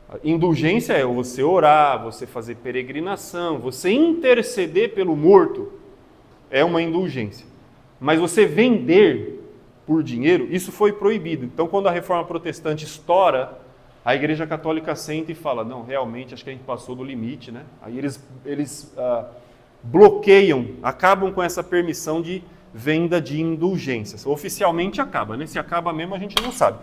A indulgência é você orar, você fazer peregrinação, você interceder pelo morto, é uma indulgência. Mas você vender por dinheiro, isso foi proibido. Então, quando a reforma protestante estoura, a Igreja Católica senta e fala, não, realmente, acho que a gente passou do limite, né? Aí eles bloqueiam, acabam com essa permissão de venda de indulgências. Oficialmente acaba, né? Se acaba mesmo, a gente não sabe.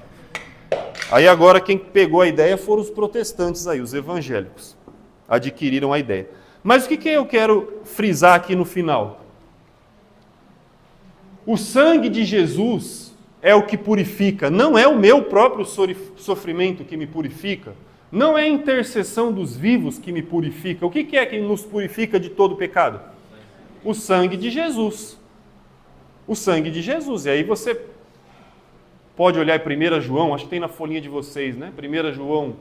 Aí agora quem pegou a ideia foram os protestantes aí, os evangélicos. Adquiriram a ideia. Mas o que eu quero frisar aqui no final? O sangue de Jesus é o que purifica, não é o meu próprio sofrimento que me purifica, não é a intercessão dos vivos que me purifica. O que é que nos purifica de todo pecado? O sangue de Jesus. O sangue de Jesus. E aí você pode olhar em 1 João, acho que tem na folhinha de vocês, né? 1 João,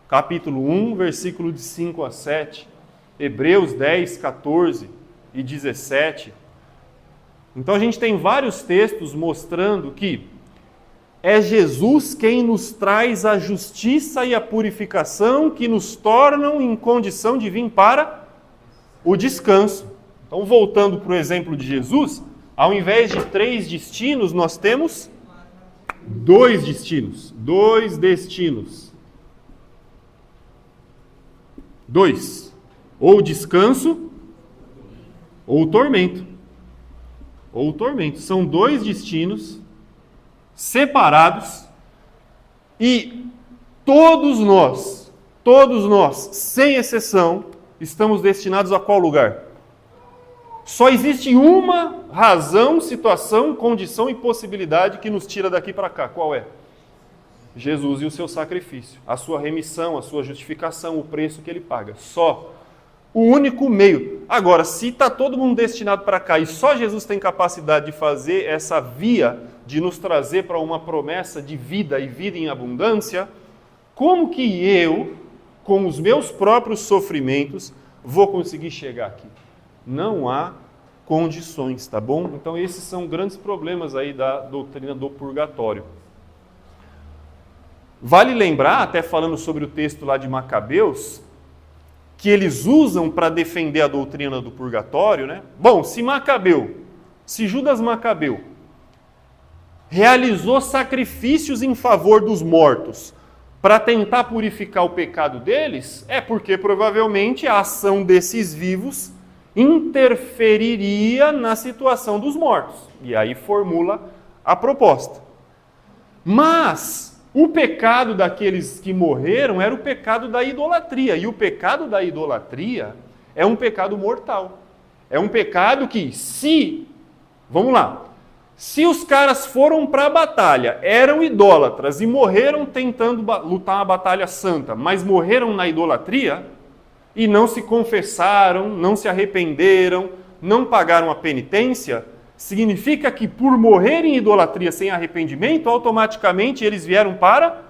capítulo 1, versículo de 5 a 7, Hebreus 10, 14 e 17. Então a gente tem vários textos mostrando que é Jesus quem nos traz a justiça e a purificação que nos tornam em condição de vir para o descanso. Então, voltando para o exemplo de Jesus, ao invés de 3 destinos, nós temos 2 destinos. 2 destinos. 2. Ou descanso, ou tormento. Ou tormento. São 2 destinos separados e todos nós, sem exceção, estamos destinados a qual lugar? Só existe uma razão, situação, condição e possibilidade que nos tira daqui para cá. Qual é? Jesus e o seu sacrifício, a sua remissão, a sua justificação, o preço que ele paga. Só. O único meio. Agora, se está todo mundo destinado para cá e só Jesus tem capacidade de fazer essa via, de nos trazer para uma promessa de vida e vida em abundância, como que eu, com os meus próprios sofrimentos, vou conseguir chegar aqui? Não há condições, tá bom? Então esses são grandes problemas aí da doutrina do purgatório. Vale lembrar, até falando sobre o texto lá de Macabeus, que eles usam para defender a doutrina do purgatório, né? Bom, se Judas Macabeu realizou sacrifícios em favor dos mortos para tentar purificar o pecado deles, é porque provavelmente a ação desses vivos interferiria na situação dos mortos. E aí formula a proposta. Mas o pecado daqueles que morreram era o pecado da idolatria. E o pecado da idolatria é um pecado mortal. É um pecado que, se os caras foram para a batalha, eram idólatras e morreram tentando lutar uma batalha santa, mas morreram na idolatria e não se confessaram, não se arrependeram, não pagaram a penitência, significa que por morrer em idolatria sem arrependimento, automaticamente eles vieram para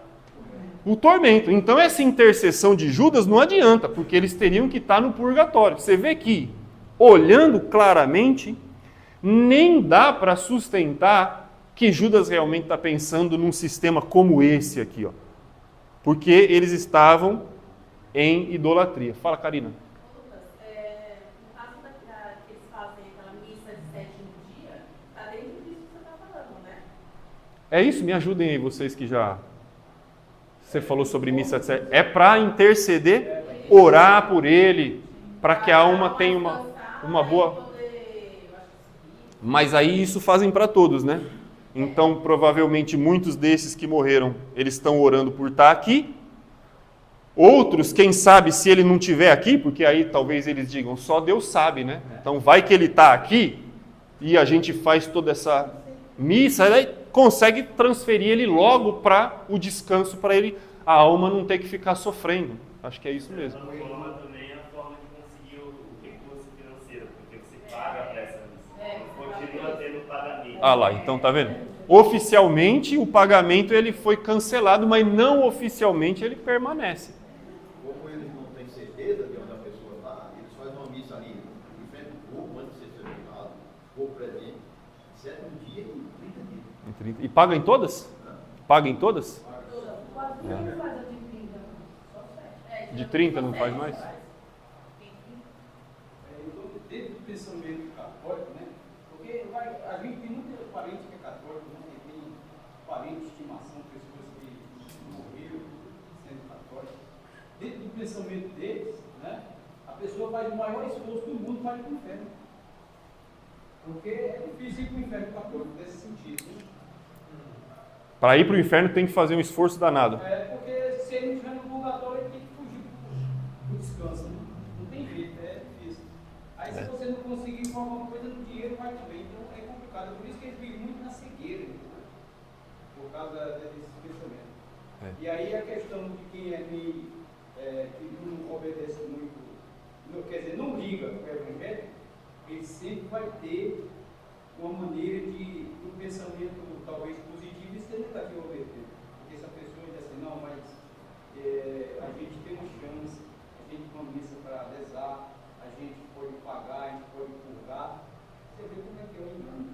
o tormento. Então essa intercessão de Judas não adianta, porque eles teriam que estar no purgatório. Você vê que, olhando claramente, nem dá para sustentar que Judas realmente está pensando num sistema como esse aqui, ó. Porque eles estavam em idolatria. Fala, Karina. No caso que eles fazem aquela missa de 7º dia, está dentro disso que você está falando, né? É isso? Me ajudem aí, vocês que já... Você falou sobre missa de 7. É para interceder, orar por ele, para que a alma tenha uma boa... Mas aí isso fazem para todos, né? Então, provavelmente, muitos desses que morreram, eles estão orando por estar aqui. Outros, quem sabe, se ele não estiver aqui, porque aí talvez eles digam, só Deus sabe, né? Então, vai que ele está aqui e a gente faz toda essa missa, aí consegue transferir ele logo para o descanso, para ele, a alma não ter que ficar sofrendo. Acho que é isso mesmo. A forma também é a forma de conseguir o recurso financeiro, porque você paga para essa missa. Continua tendo pagamento. Ah lá, então tá vendo? Oficialmente o pagamento ele foi cancelado, mas não oficialmente ele permanece. Como eles não têm certeza de onde a pessoa está, eles fazem uma missa ali, em frente do corpo, antes de ser sepultado, corpo presente, 7 dia e 30 dias. E paga em todas? Paga em todas? De 30 não faz mais? Dentro do pensamento católico, né? Porque a gente tem muita parente que é católico, né? Tem parente de estimação, pessoas que morreram sendo católicos. Dentro do pensamento deles, né? A pessoa faz o maior esforço do mundo para ir para o inferno. Porque é difícil ir para o inferno católico, nesse sentido. Né? Para ir para o inferno tem que fazer um esforço danado. Porque se ele não estiver no purgatório, ele tem que fugir do descanso. Né? Não tem jeito, é difícil. Aí se você não conseguir com alguma coisa, o dinheiro vai também. Então é complicado. Por isso que eles vivem muito na cegueira, né? Por causa desse pensamento. E aí a questão de quem que não obedece muito, quer dizer, não liga para o evangelho, ele sempre vai ter uma maneira de um pensamento talvez positivo e ser negativo ao mesmo tempo. Porque se a pessoa diz assim, não, mas a gente tem uma chance, a gente tem uma missa para rezar, a gente pode pagar, a gente pode purgar, você vê como é que é o engano.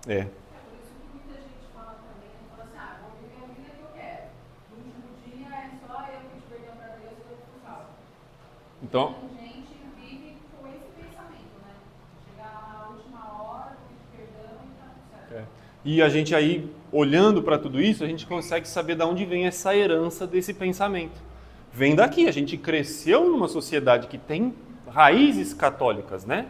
É. Por isso que muita gente fala também, fala assim, vou viver a vida que eu quero. No último dia é só eu pedir perdão para Deus e eu vou pro salvo. Então, A gente vive com esse E a gente aí, olhando para tudo isso, a gente consegue saber de onde vem essa herança desse pensamento. Vem daqui, a gente cresceu numa sociedade que tem raízes católicas, né?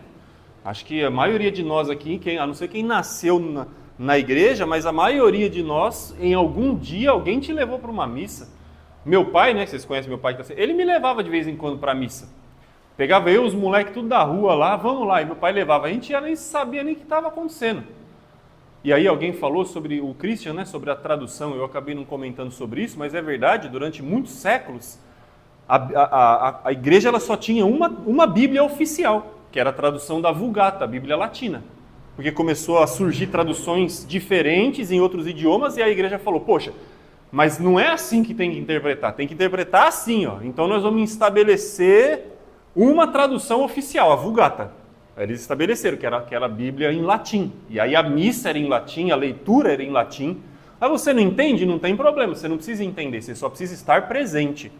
Acho que a maioria de nós aqui, a não ser quem nasceu na igreja, mas a maioria de nós, em algum dia, alguém te levou para uma missa. Meu pai, né, vocês conhecem meu pai, ele me levava de vez em quando para a missa. Pegava eu, os moleques tudo da rua lá, vamos lá, e meu pai levava. A gente nem sabia nem o que estava acontecendo. E aí alguém falou sobre o Christian, né, sobre a tradução, eu acabei não comentando sobre isso, mas é verdade, durante muitos séculos, a igreja ela só tinha uma Bíblia oficial, que era a tradução da Vulgata, a Bíblia Latina. Porque começou a surgir traduções diferentes em outros idiomas e a igreja falou, poxa, mas não é assim que tem que interpretar assim, ó. Então nós vamos estabelecer uma tradução oficial, a Vulgata. Eles estabeleceram que era a Bíblia em latim. E aí a missa era em latim, a leitura era em latim. Aí você não entende? Não tem problema, você não precisa entender, você só precisa estar presente.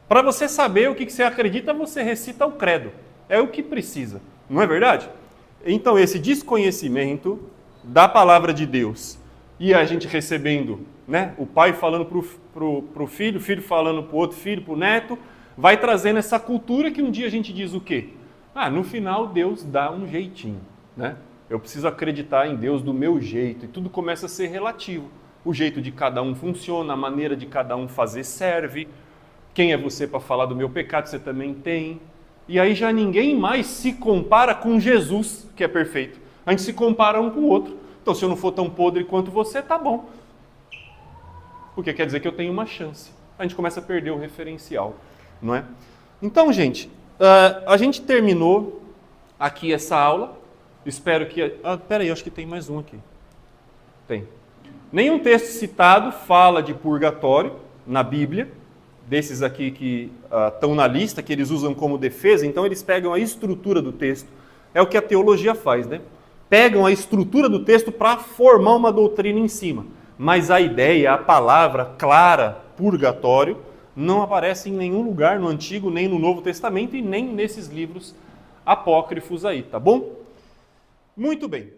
Para você saber o que você acredita, você recita o credo. É o que precisa, não é verdade? Então esse desconhecimento da palavra de Deus e a gente recebendo, né, o pai falando para o filho, o filho falando para o outro filho, para o neto, vai trazendo essa cultura que um dia a gente diz o quê? No final Deus dá um jeitinho, né? Eu preciso acreditar em Deus do meu jeito e tudo começa a ser relativo. O jeito de cada um funciona, a maneira de cada um fazer serve. Quem é você para falar do meu pecado? Você também tem. E aí já ninguém mais se compara com Jesus, que é perfeito. A gente se compara um com o outro. Então se eu não for tão podre quanto você, tá bom. Porque quer dizer que eu tenho uma chance. A gente começa a perder o referencial, não é? Então, gente, a gente terminou aqui essa aula. Espero que... peraí, acho que tem mais um aqui. Tem. Nenhum texto citado fala de purgatório na Bíblia. Desses aqui que estão na lista, que eles usam como defesa, então eles pegam a estrutura do texto. É o que a teologia faz, né? Pegam a estrutura do texto para formar uma doutrina em cima. Mas a ideia, a palavra clara, purgatório, não aparece em nenhum lugar no Antigo, nem no Novo Testamento e nem nesses livros apócrifos aí, tá bom? Muito bem.